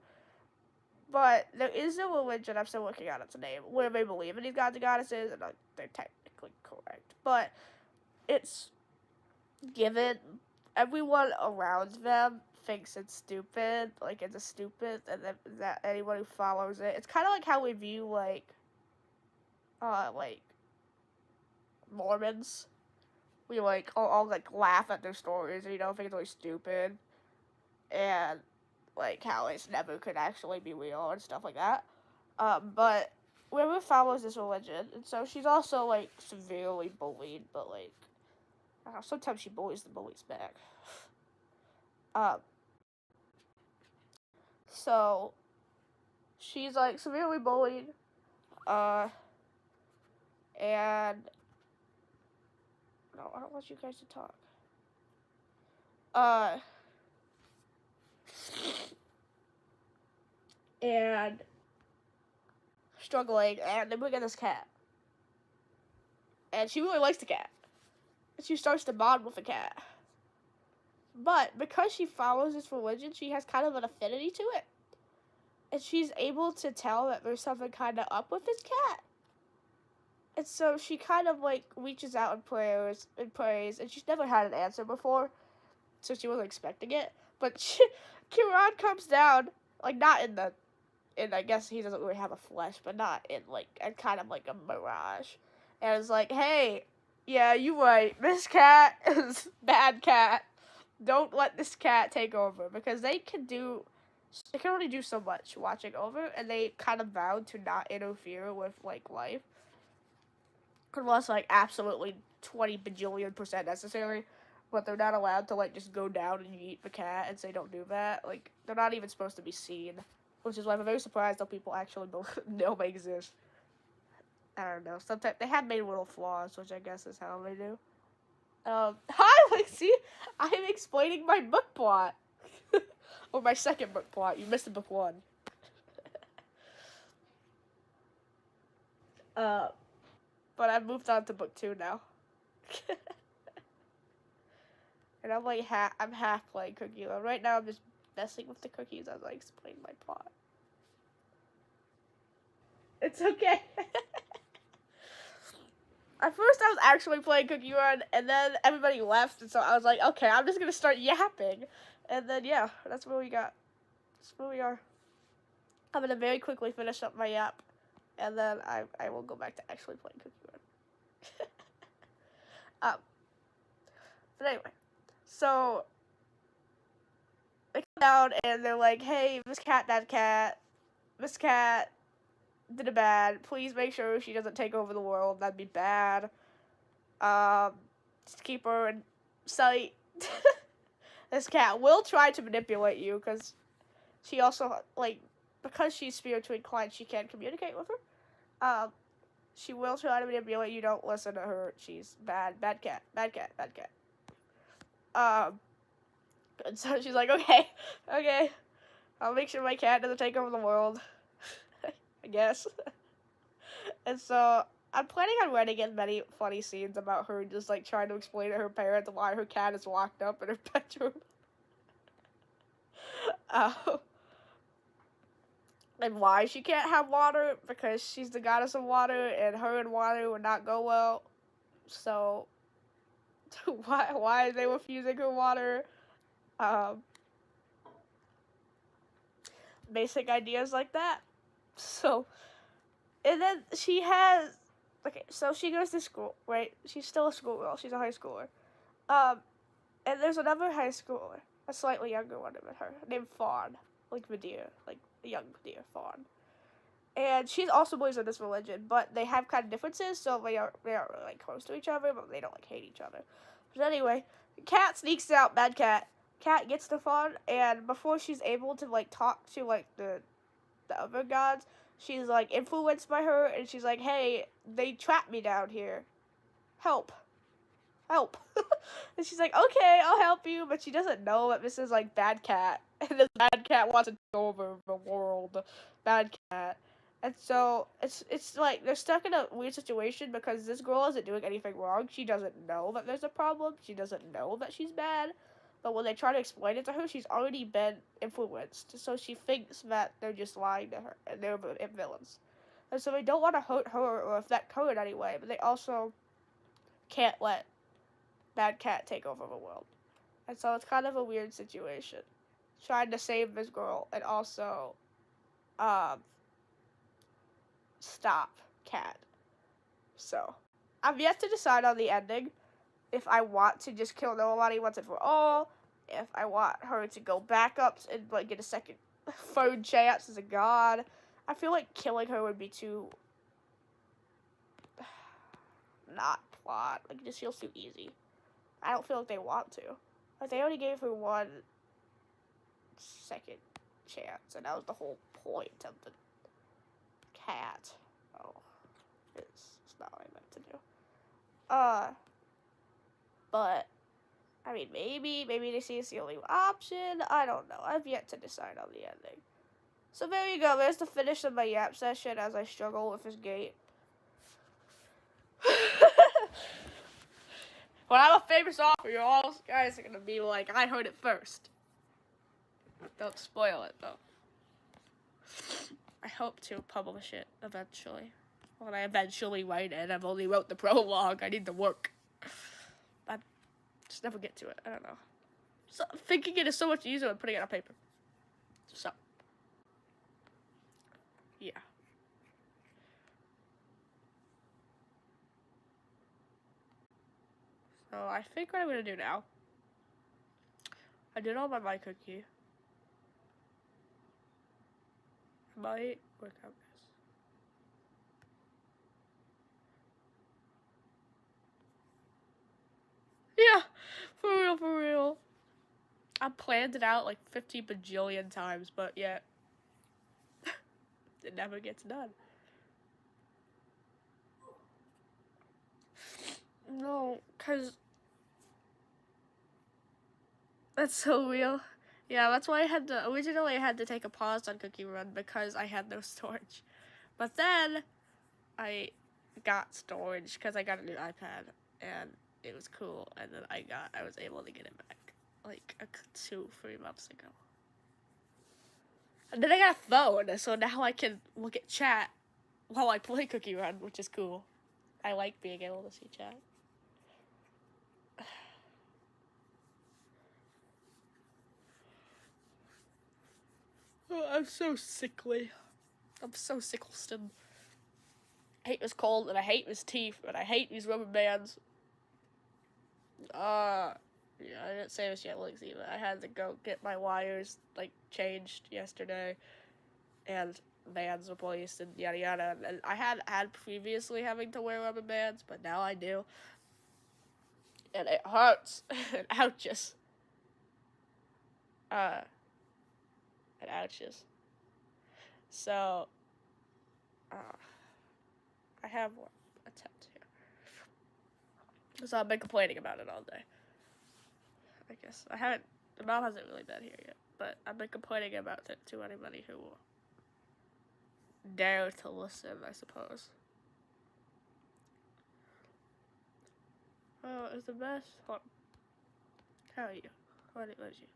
But there is a religion, I'm still looking at its name, where they believe in these gods and goddesses, and they're technically correct. But it's given, everyone around them thinks it's stupid, like it's stupid, and that anyone who follows it, it's kind of like how we view, like Mormons. We, like, all like, laugh at their stories, and, you know, think it's really stupid, and, like, how it's never could actually be real and stuff like that. But River follows this religion, and so she's also, like, severely bullied, but, like, I don't know, sometimes she bullies the bullies back. So she's, like, severely bullied, and no, I don't want you guys to talk. And struggling, and then we get this cat. And she really likes the cat. And she starts to bond with the cat. But because she follows this religion, she has kind of an affinity to it. And she's able to tell that there's something kind of up with this cat. And so she kind of, like, reaches out and prays, and she's never had an answer before, so she wasn't expecting it. But Kiran comes down, like, not in I guess he doesn't really have a flesh, but not in, like, kind of like a mirage. And it's like, hey, yeah, you right, this cat is bad cat. Don't let this cat take over, because they can only do so much watching over, and they kind of vowed to not interfere with, like, life. Unless, like, absolutely 20 bajillion% necessary, but they're not allowed to, like, just go down and eat the cat and say don't do that. Like, they're not even supposed to be seen, which is why I'm very surprised that people actually know they exist. I don't know. Sometimes they have made little flaws, which I guess is how they do. Hi, Lexi! I'm explaining my book plot. Or my second book plot. You missed book 1. But I've moved on to book 2 now. And I'm like I'm half playing Cookie Run. Right now I'm just messing with the cookies as I explain my plot. It's okay. At first I was actually playing Cookie Run, and then everybody left, and so I was like, okay, I'm just gonna start yapping. And then, yeah, that's where we got. That's where we are. I'm gonna very quickly finish up my yap, and then I will go back to actually playing Cookie Run. But anyway, so they come down and they're like, hey, this cat did it bad. Please make sure she doesn't take over the world. That'd be bad. Just keep her in sight. This cat will try to manipulate you, because she also, like, because she's spiritually inclined, she can't communicate with her. She will try to manipulate you. Don't listen to her. She's bad cat. And so she's like, okay, I'll make sure my cat doesn't take over the world, I guess. And so I'm planning on writing in many funny scenes about her just, like, trying to explain to her parents why her cat is locked up in her bedroom. Uh, and why she can't have water? Because she's the goddess of water, and her and water would not go well. So, why are they refusing her water? Um, Basic ideas like that. So, and then she has, okay, so she goes to school, right? She's still a schoolgirl. She's a high schooler. And there's another high schooler, a slightly younger one than her, named Fawn, like Medea, like a young Medea Fawn. And she also believes in this religion, but they have kind of differences, so they aren't really like close to each other, but they don't like hate each other. But anyway, Cat sneaks out. Bad Cat. Cat gets to Fawn, and before she's able to like talk to like the other gods, she's like influenced by her, and she's like, "Hey, they trapped me down here. Help." And she's like, okay, I'll help you, but she doesn't know that this is like Bad Cat, and this Bad Cat wants to take over the world. Bad Cat. And so it's like they're stuck in a weird situation because this girl isn't doing anything wrong. She doesn't know that there's a problem. She doesn't know that she's bad. But when they try to explain it to her, she's already been influenced. So she thinks that they're just lying to her and they're villains. And so they don't want to hurt her or affect her in any way, but they also can't let Bad Cat take over the world. And so it's kind of a weird situation. Trying to save this girl and also stop Cat. So I've yet to decide on the ending. If I want to just kill nobody once and for all, if I want her to go back up and like get a third chance as a god. I feel like killing her would be too not plot. Like it just feels too easy. I don't feel like they want to. Like, they only gave her 1 second chance, and that was the whole point of the cat. Oh, it's not what I meant to do. But, I mean, maybe they see it's the only option. I don't know. I've yet to decide on the ending. So there you go. There's the finish of my yap session as I struggle with this gate. When I'm a famous author, you all guys are gonna be like, I heard it first. Don't spoil it, though. I hope to publish it eventually. When I eventually write it, I've only wrote the prologue. I need to work. I just never get to it. I don't know. So, thinking it is so much easier than putting it on paper. So, yeah. So, I think what I'm gonna do now, I did all my cookie. I might work out this. Yeah, for real. I planned it out like 50 bajillion times, but yet it never gets done. No, cause that's so real. Yeah, that's why originally I had to take a pause on Cookie Run because I had no storage. But then I got storage because I got a new iPad and it was cool, and then I was able to get it back like 2-3 months ago. And then I got a phone, so now I can look at chat while I play Cookie Run, which is cool. I like being able to see chat. Oh, I'm so sickly. I'm so Sickleston. I hate this cold, and I hate this teeth, and I hate these rubber bands. Yeah, I didn't say this yet, Lexi, but I had to go get my wires, like, changed yesterday, and bands replaced, and yada yada. And I had previously having to wear rubber bands, but now I do. And it hurts. It ouches. It ouches. So, I have one attempt here. So I've been complaining about it all day. I guess the mom hasn't really been here yet, but I've been complaining about it to anybody who will dare to listen, I suppose. Oh, it's the best. Hold on. How are you? What is you?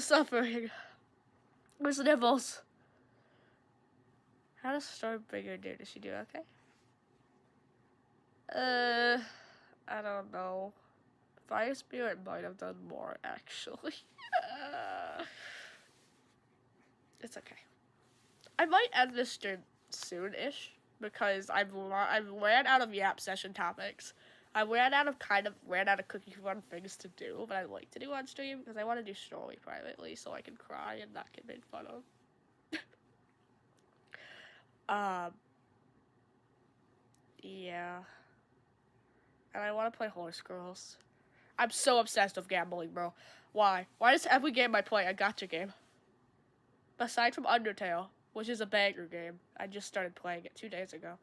suffering. Where's Nibbles? How does Stormbringer do? Does she do okay? I don't know. Fire Spirit might have done more, actually. It's okay. I might end this stream soon-ish, because I've ran out of Yap session topics. I ran out of Cookie Run things to do, but I like to do on stream, because I want to do story privately, so I can cry and not get made fun of. Yeah. And I want to play Horse Girls. I'm so obsessed with gambling, bro. Why? Why does every game I play a gacha game? Aside from Undertale, which is a banger game. I just started playing it 2 days ago.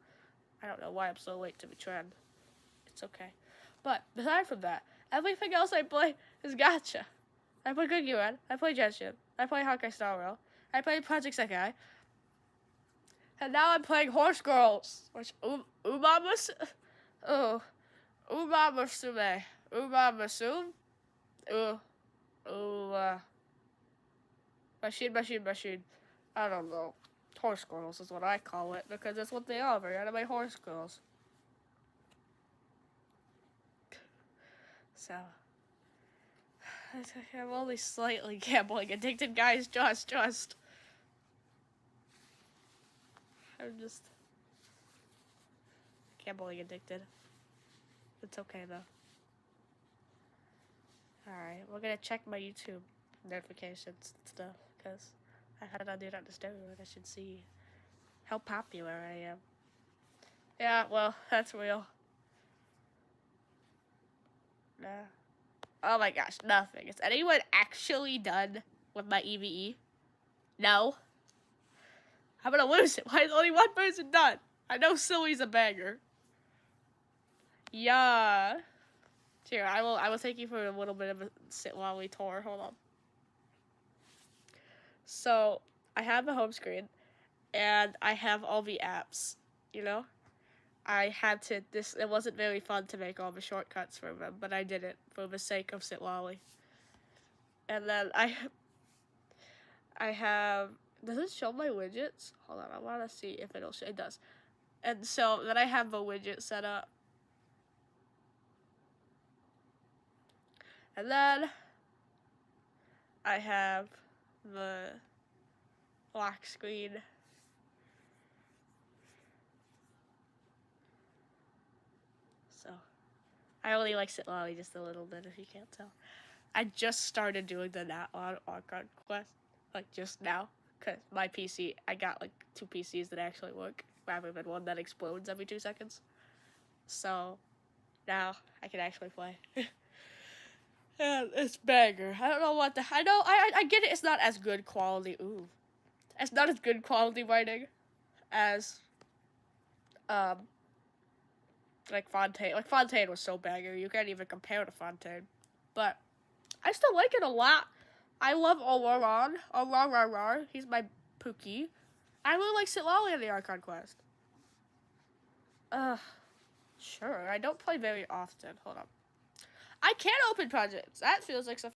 I don't know why I'm so late to the trend. It's okay. But, aside from that, everything else I play is gacha. I play Cookie Run, I play Genshin, I play Honkai Star Rail, I play Project Sekai, and now I'm playing Horse Girls, which, Umamasu, Machine. I don't know. Horse Girls is what I call it, because that's what they are. They're anime Horse Girls. So, I'm only slightly gambling addicted, guys. Just. I'm just gambling addicted. It's okay, though. Alright, we're gonna check my YouTube notifications and stuff, because I had to do that to Stereo, and I should see how popular I am. Yeah, well, that's real. Nah. Oh my gosh, nothing. Is anyone actually done with my EVE? No? I'm gonna lose it. Why is only one person done? I know Silly's a banger. Yeah. Here, I will take you for a little bit of a sit while we tour. Hold on. So, I have the home screen, and I have all the apps, you know? I had to, it wasn't very fun to make all the shortcuts for them, but I did it for the sake of Sitlali. And then I have, does it show my widgets? Hold on, I want to see if it'll show, it does. And so, then I have the widget set up. And then, I have the lock screen. So, I only like Sitlali just a little bit, if you can't tell. I just started doing the Nat on Archon quest, like just now, because my PC, I got like 2 PCs that actually work, rather than one that explodes every 2 seconds. So, now I can actually play. And it's banger. I don't know what the, I get it, it's not as good quality, it's not as good quality writing as, like Fontaine. Like, Fontaine was so banger, you can't even compare to Fontaine. But I still like it a lot. I love Oloron. Olorar. He's my Pookie. I really like Sitlali in the Archon quest. Sure. I don't play very often. Hold on. I can't open projects. That feels like something.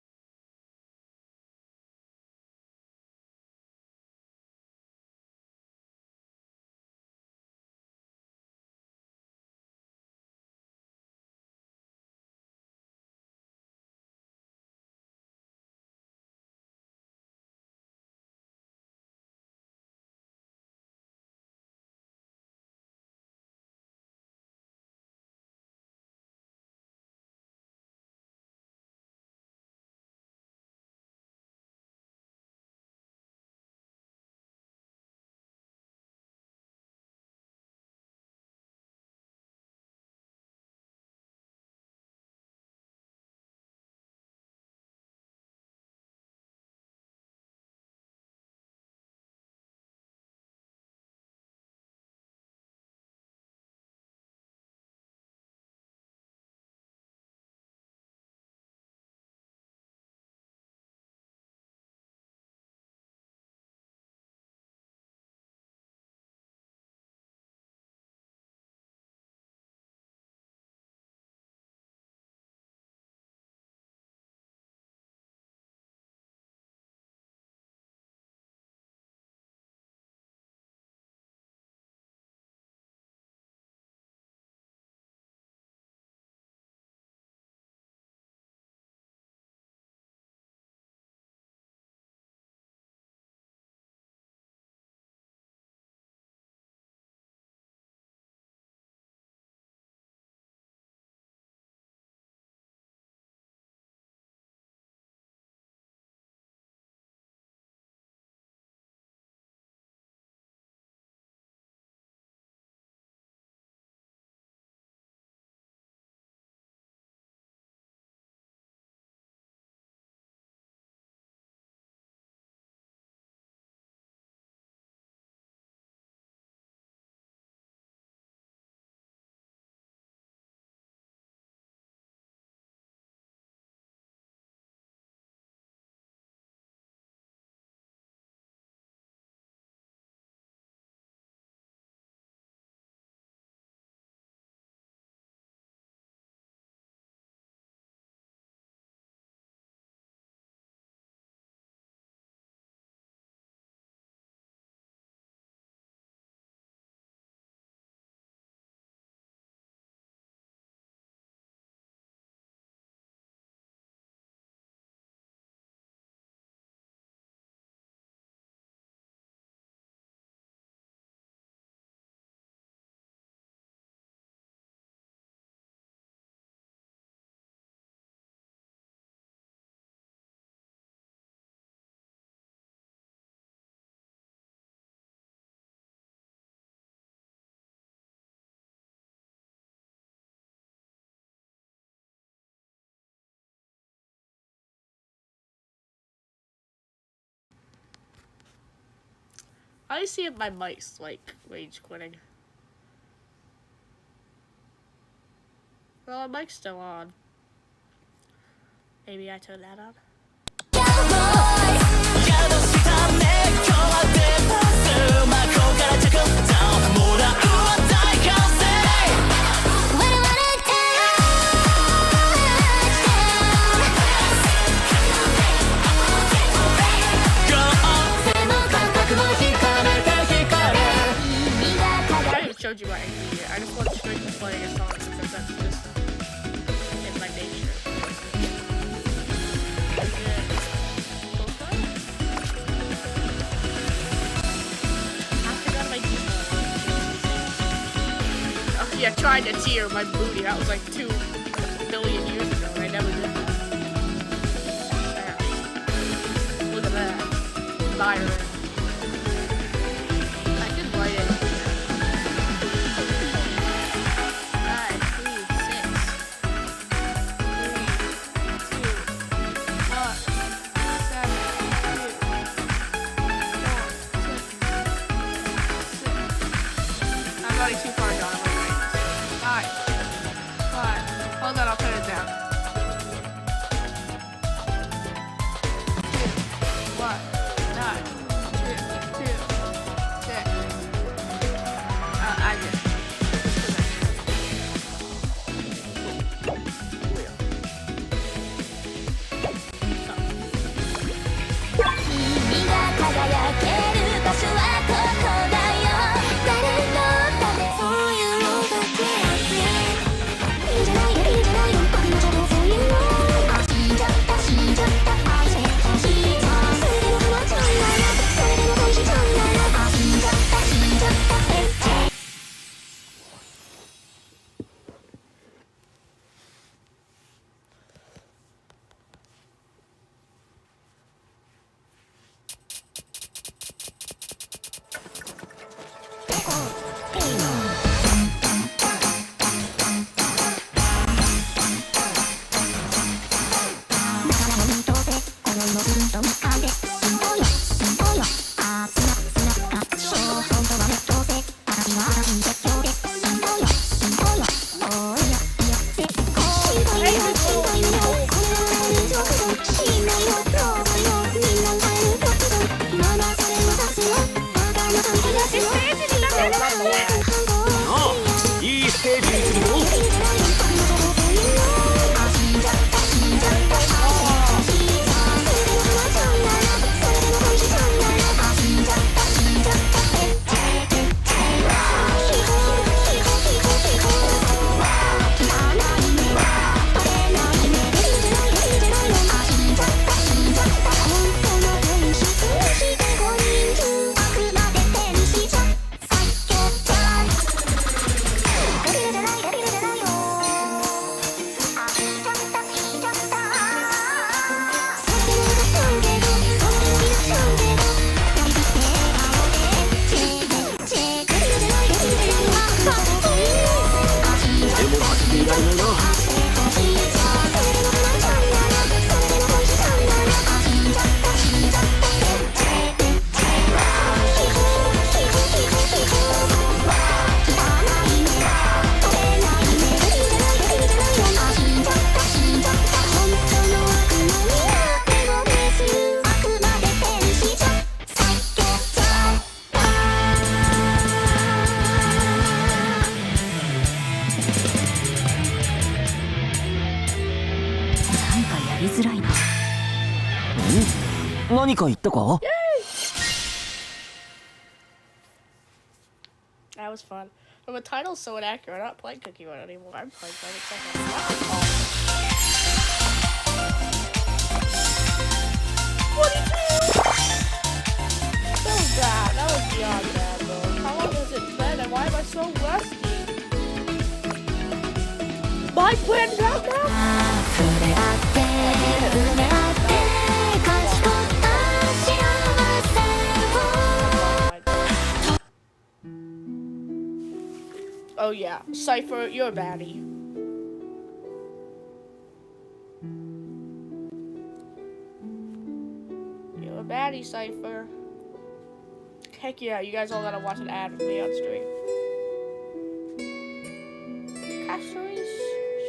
How do you see if my mic's like rage quitting? Well, my mic's still on. Maybe I turn that on. Showed you my angry year. I just want straight to playing a song because that's just in my nature. I forgot my default. Oh yeah, trying to tear my booty. That was like 2 billion years ago and I never did that. Yeah. Look at that. Byron. I can write it. Too far down. I'm gonna write this. 5. Hold on, I'll put it down. 2, 1, 9, 2, 2, 6. I did.何か言ったか? That was fun. But the title's so inaccurate. I'm not playing Cookie Run anymore. I'm playing Planet Second. That was bad. That was beyond bad, though. How long has it been, and why am I so rusty? My plan's out now? Oh yeah, Cypher, you're a baddie. You're a baddie, Cypher. Heck yeah, you guys all gotta watch an ad with me on stream. Castories,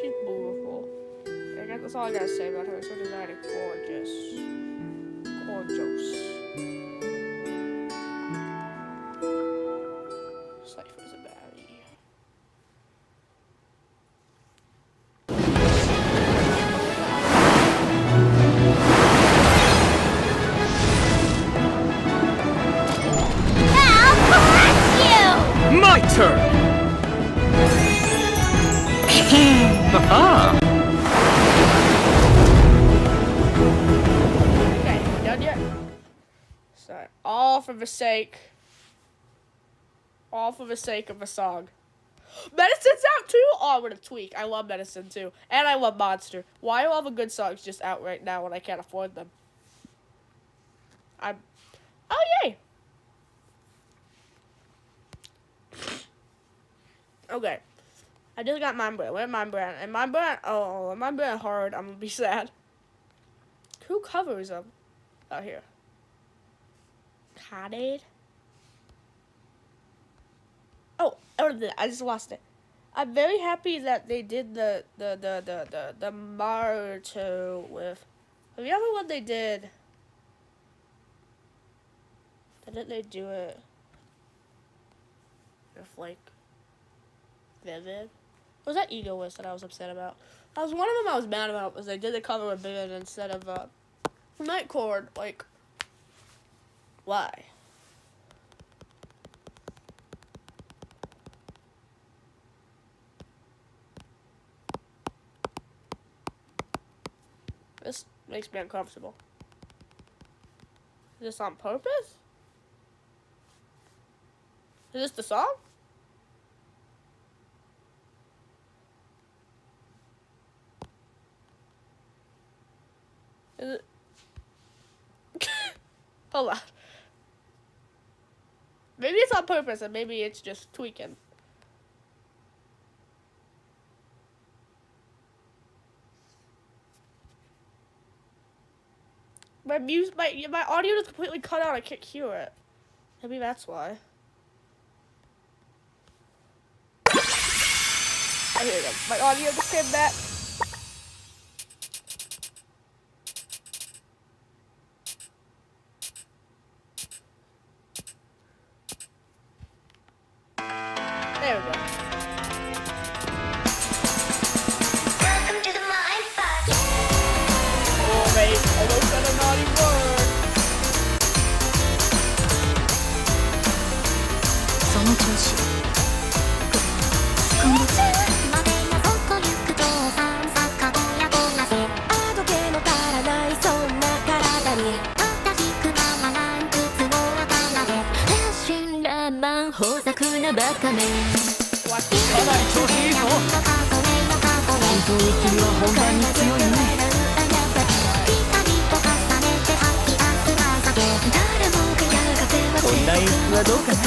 she's beautiful. I guess that's all I gotta say about her. Her design is gorgeous. Gorgeous. Cypher's a baddie. My turn! Haha! Okay, you done yet? So, all for the sake of a song. Medicine's out too? Oh, I'm gonna tweak. I love Medicine too. And I love Monster. Why are all the good songs just out right now when I can't afford them? Oh, yay! Okay. I just got Mind Brand. Where's Mind Brand? And Mind Brand, Mind Brand hard. I'm gonna be sad. Who covers them? Oh, here. Cotted. Oh, I just lost it. I'm very happy that they did the Maruto with. The other one they did. Didn't they do it with like Vivid? Was that Egoist that I was upset about? One of them I was mad about was they did the cover with Vivid instead of Nightcord. Like, why? This makes me uncomfortable. Is this on purpose? Is this the song? Is it? Hold on. Maybe it's on purpose and maybe it's just tweaking. My audio is completely cut out. I can't hear it. Maybe that's why. Oh, here we go. My audio just came back. There we go. Welcome to the Mind Bus. Oh, wait. Almost said a naughty word. その調子今月までがどこ行くとさんさかぼやこなせあどけの足らないそんな体に新しくならない靴の頭で天真爛漫豊作なバカめWhat? かなり調子いいぞ本当に君は本番に強いねこんな演出はどうかな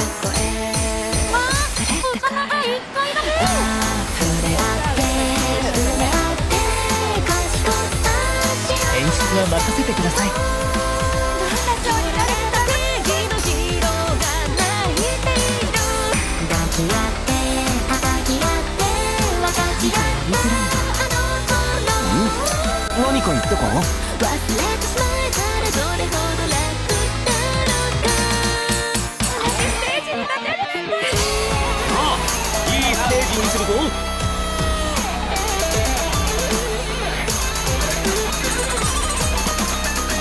演出は任せてください何か言ったか忘れてしまえたらどれほど楽ああいいステージにするぞ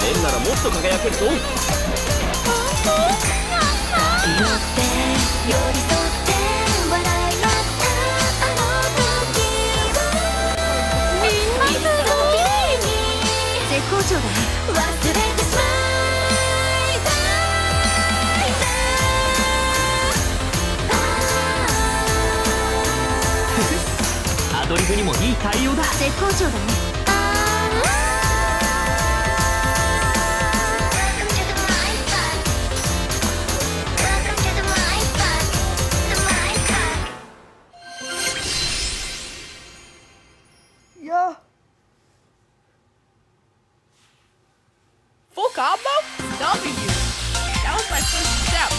麺ならもっと輝けるぞ寄って寄り添って笑い合ったあの時をみんなすごい絶好調だ忘れてしまいたいアドリブにもいい対応だ絶好調だね Welcome to the Mind Bus. Welcome to the Mind Bus. The Mind Bus. Yeah. Full combo? W. That was my first step.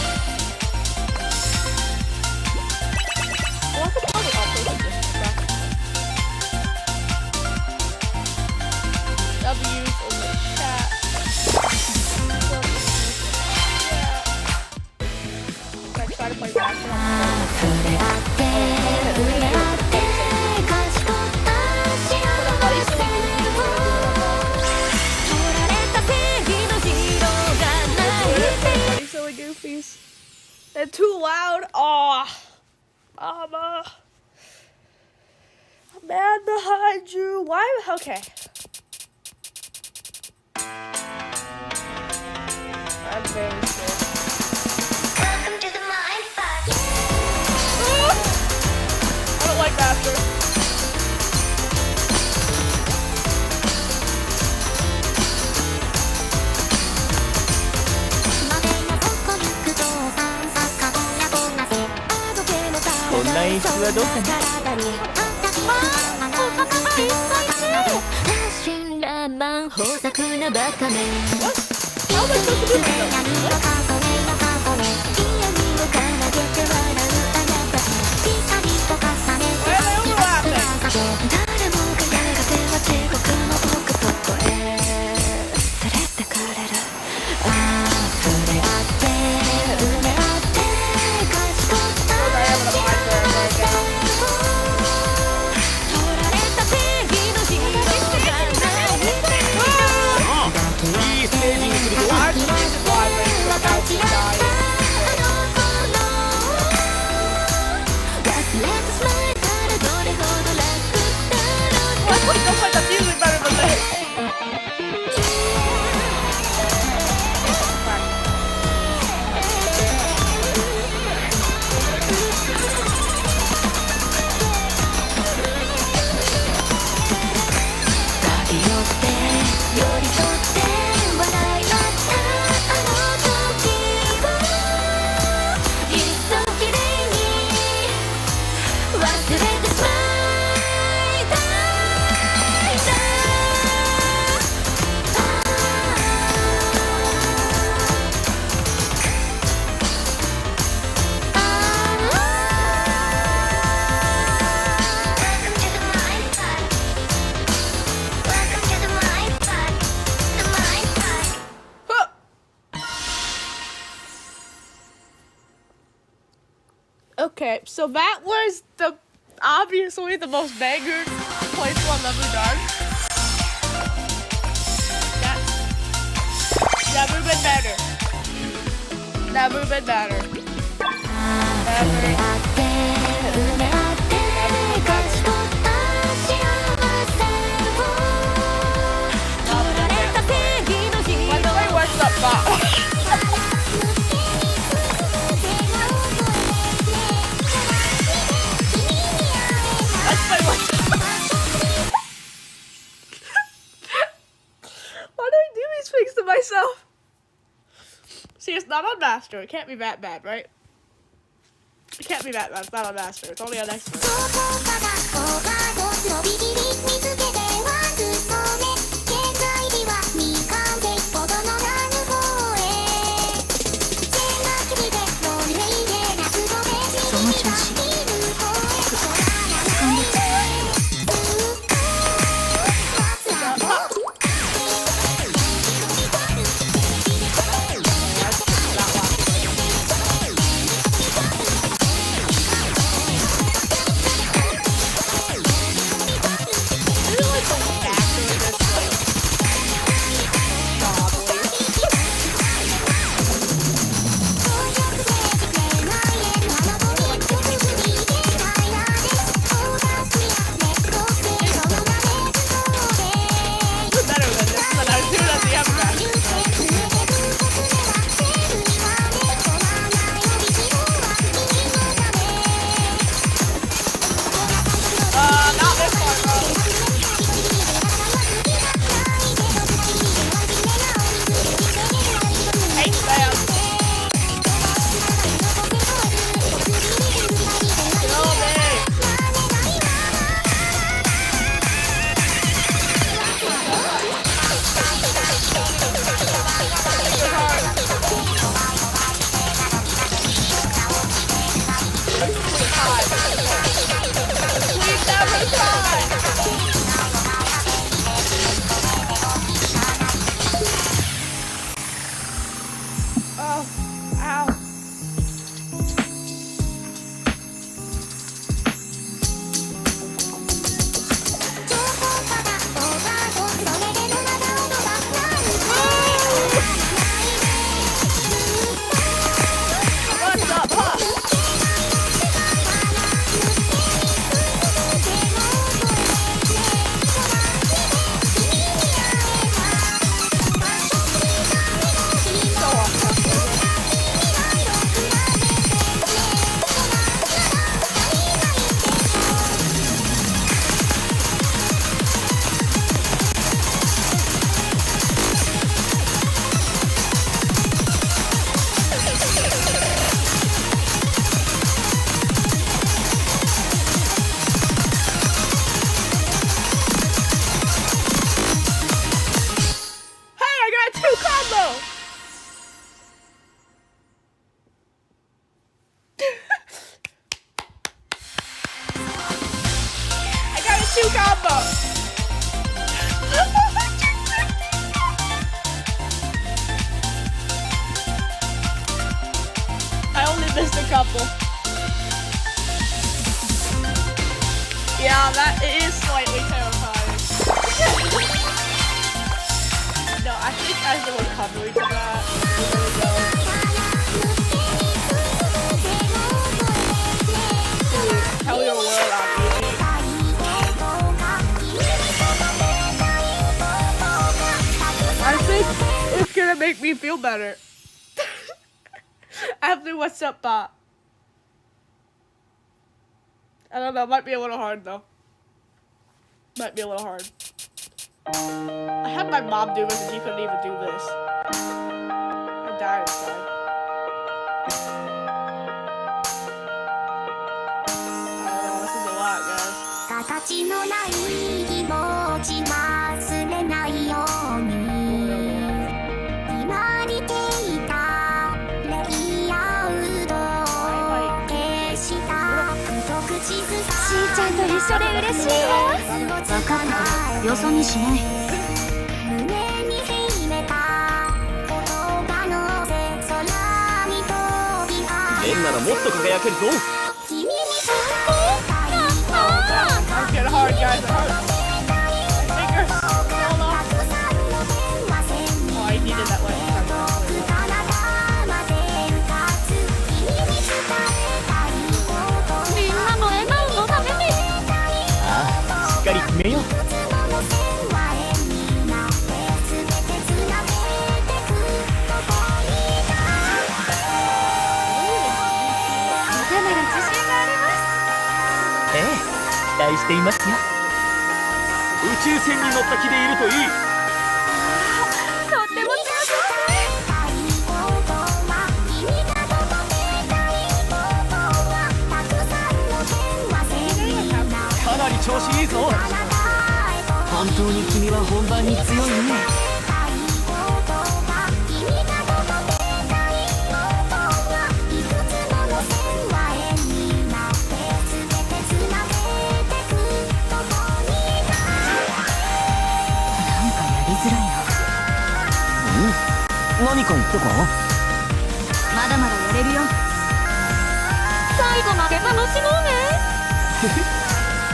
And too loud. Aw. Mama. I'm mad behind you. Why? Okay. I'm very scared. Welcome to the mind fuck. I don't like Master. こんな演出はどうかな。新ラーマン豊作なバカめ How am I supposed to do this? Why am I overlapping? 誰もがやがては地獄の奥底へ連れてかれる溢れ合って埋め合って勝ち取った I am in a mind there right now. 取られた正義の日がないいいステージにするぞ。 I just need to fly right without dying. Why don't you play the music better than this? Welcome to the mind fuck. Welcome to the mind fuck. The mind fuck. Huh. Okay, so that was obviously the most banger playthrough I've ever done. That's never been better. Never been better. Never. By the way, what's up, Bob? That's my one. Why do I do these things to myself? See, it's not on Master. It can't be that bad, right? It can't be that bad. It's not on Master. It's only on Expert. 「オーバードーズのビビリ見つけてはずそめ」「現在では未完成ほどのなる方へ」「全楽器でノンレイで夏のベースには見る方へ」「空なる方へ」Ooh. make me feel better. After what's up, Bob? I don't know. Might be a little hard though. Might be a little hard. I had my mom do this and she couldn't even do this. I died inside. I don't know. This is a lot, guys. 形のない気持ち忘れないように決まりていたレイアウトを消した一口ずつしーちゃんと一緒で嬉しいわ分かったけどよそ見しない胸に秘めた言葉のせ空に飛び跳ねレンならもっと輝けるぞ君に伝えたい It's getting hard, guys. It hurts. My fingers. Oh, I needed that one. みんなの笑顔のためにああしっかり決めよう歌なら自信がありますええ期待していますよ宇宙船に乗った気でいるといいとっても強そうかなり調子いいぞ本当に君は本番に強いね何か言ったかまだまだやれるよ最後まで楽しもうね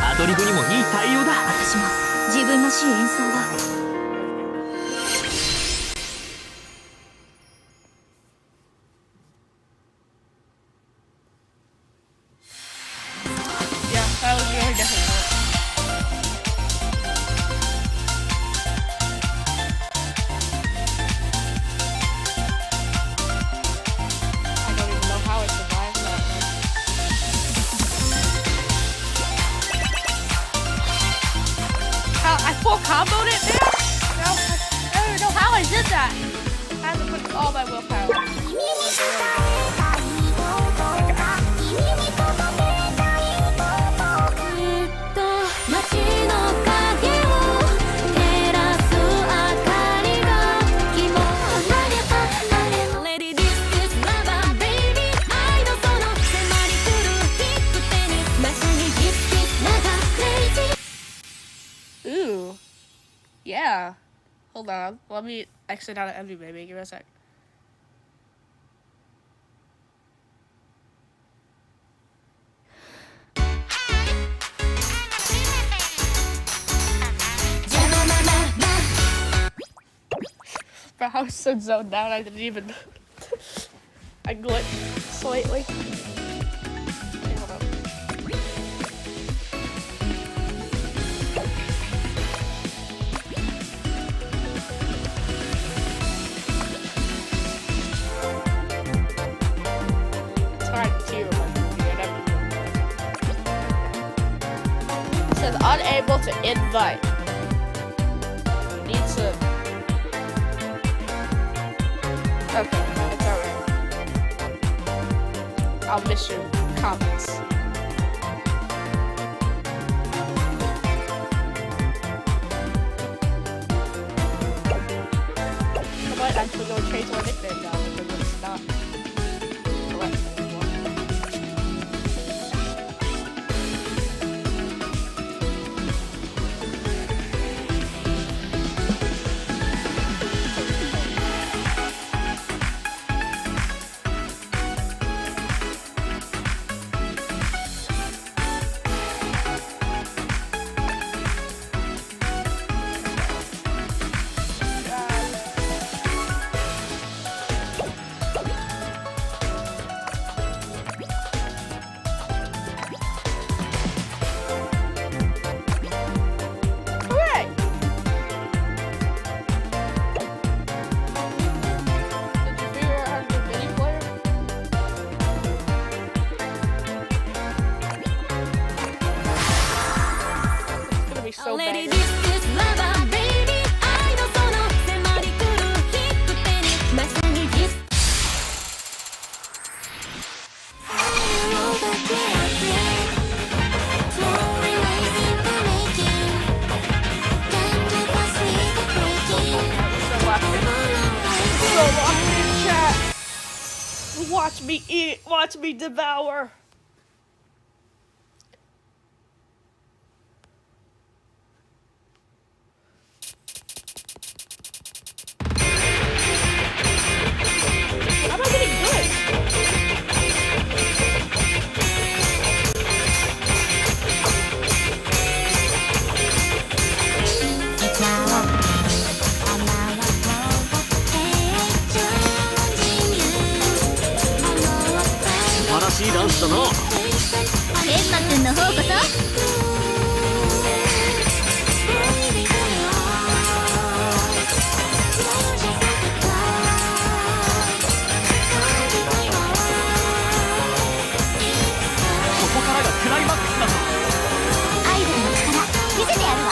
アドリブにもいい対応だ私も自分らしい演奏を Yeah, that was really difficult. I don't even know how I survived that one. How I full comboed it there? No, I don't know how I did that. I had to put all my willpower. Ooh. Yeah. Hold on. Let me exit out of Envy Baby. Give me a sec. Bro, I was so zoned out, I didn't even... I glitched slightly. Okay, hold on. It's hard too, like, it says unable to invite. Need to... Okay, it's alright. I'll miss your comments. I might actually go change my nickname now because it's not correct anymore. Watch me eat. Watch me devour. How am I getting good?素晴らしいダンスだな。エンマくんの方こそここからがクライマックスだぞ。アイドルの力見せてやるわ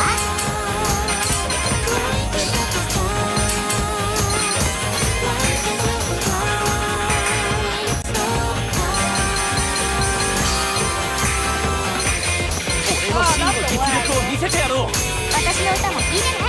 俺の真の実力を見せてやろう。私の歌も聴いてね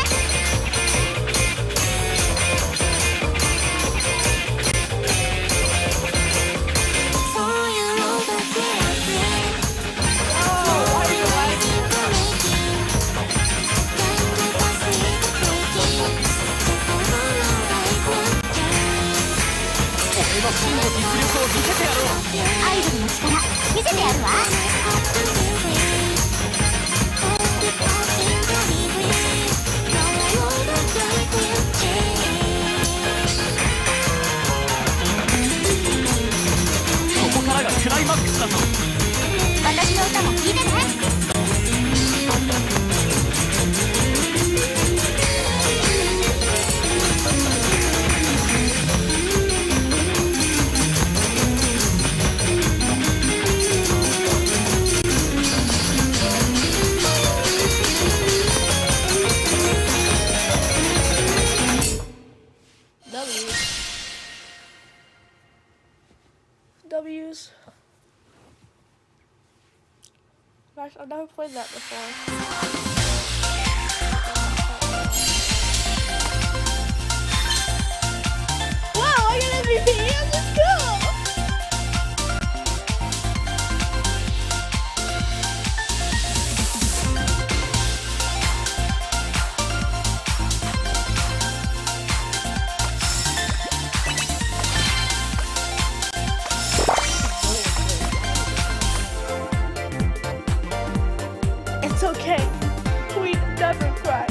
俺の真の実力を見せてやろう。アイドルの力見せてやるわここからがクライマックスだぞ。私の歌も聴いてねW's. Gosh, I've never played that before. Wow, I got MVP! Let's go! It's okay. We never cry.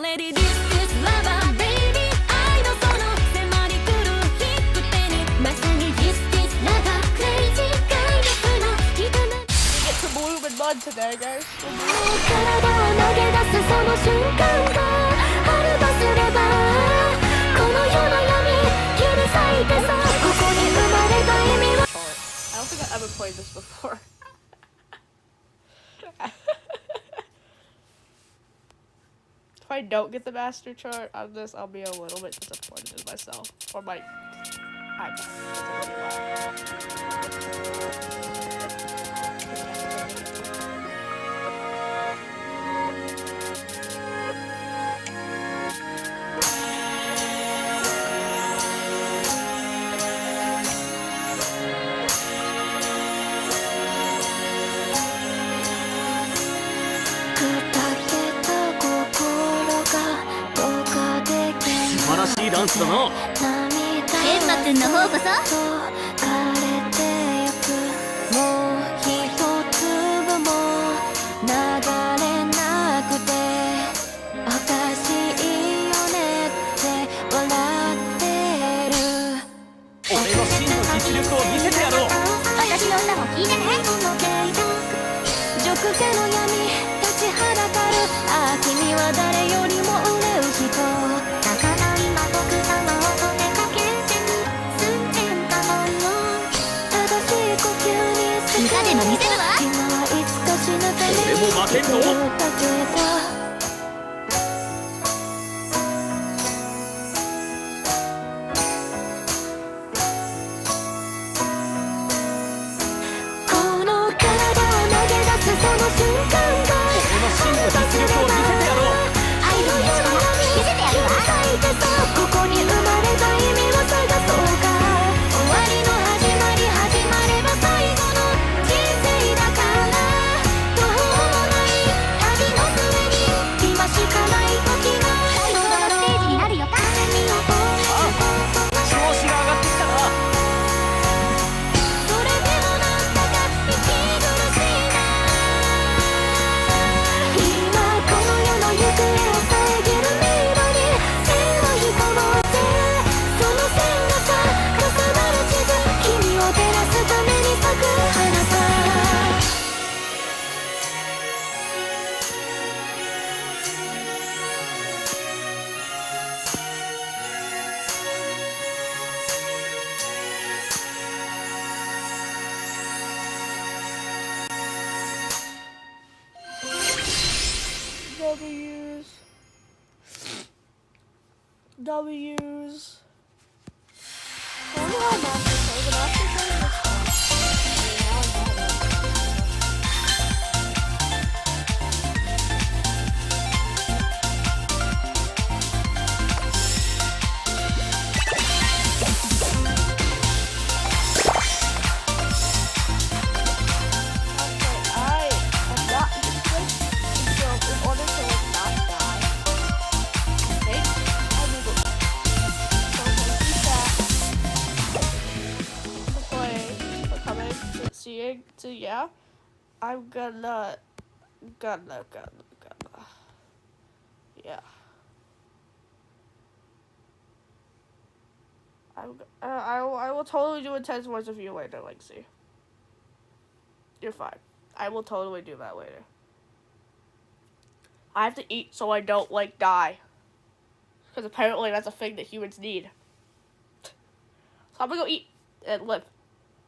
Lady, this is lava, baby. 愛のその迫り来るヒップ手にまさに This is lava, crazy 怪力の人の We get to bloom and mud today, guys. 体を投げ出すその瞬間があるとすればこの世の闇切り裂いてさここに生まれた意味は I don't think I ever played this before. If I don't get the master chart on this, I'll be a little bit disappointed in myself. Or my...素晴らしいダンスだな。エンマくんの方こそもう一粒も流れなくておかしいよねって笑ってる俺の真の実力を見せてやろう。私の歌も聴いてね俗世の闇立ちはだかるああ君は誰よりも憂う人だから今僕様をお出かけてる寸前かもよ正しい呼吸にす歌でも見せるわ今はいつか死ぬため俺も負けんぞ。に立てた W's. W's. I wonder how Master plays. The Master plays this one. So yeah, I'm gonna, yeah. I will totally do intense words with you later, Lexi. You're fine. I will totally do that later. I have to eat so I don't, like, die. Because apparently that's a thing that humans need. So I'm gonna go eat and live.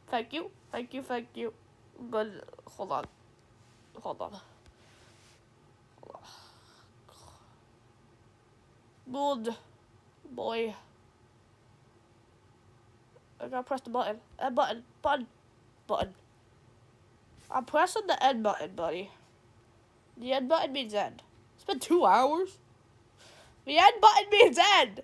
Thank you, thank you, thank you. But, hold on. Good boy. I gotta press the button. End button. Button. I'm pressing the end button, buddy. The end button means end. It's been 2 hours. The end button means end.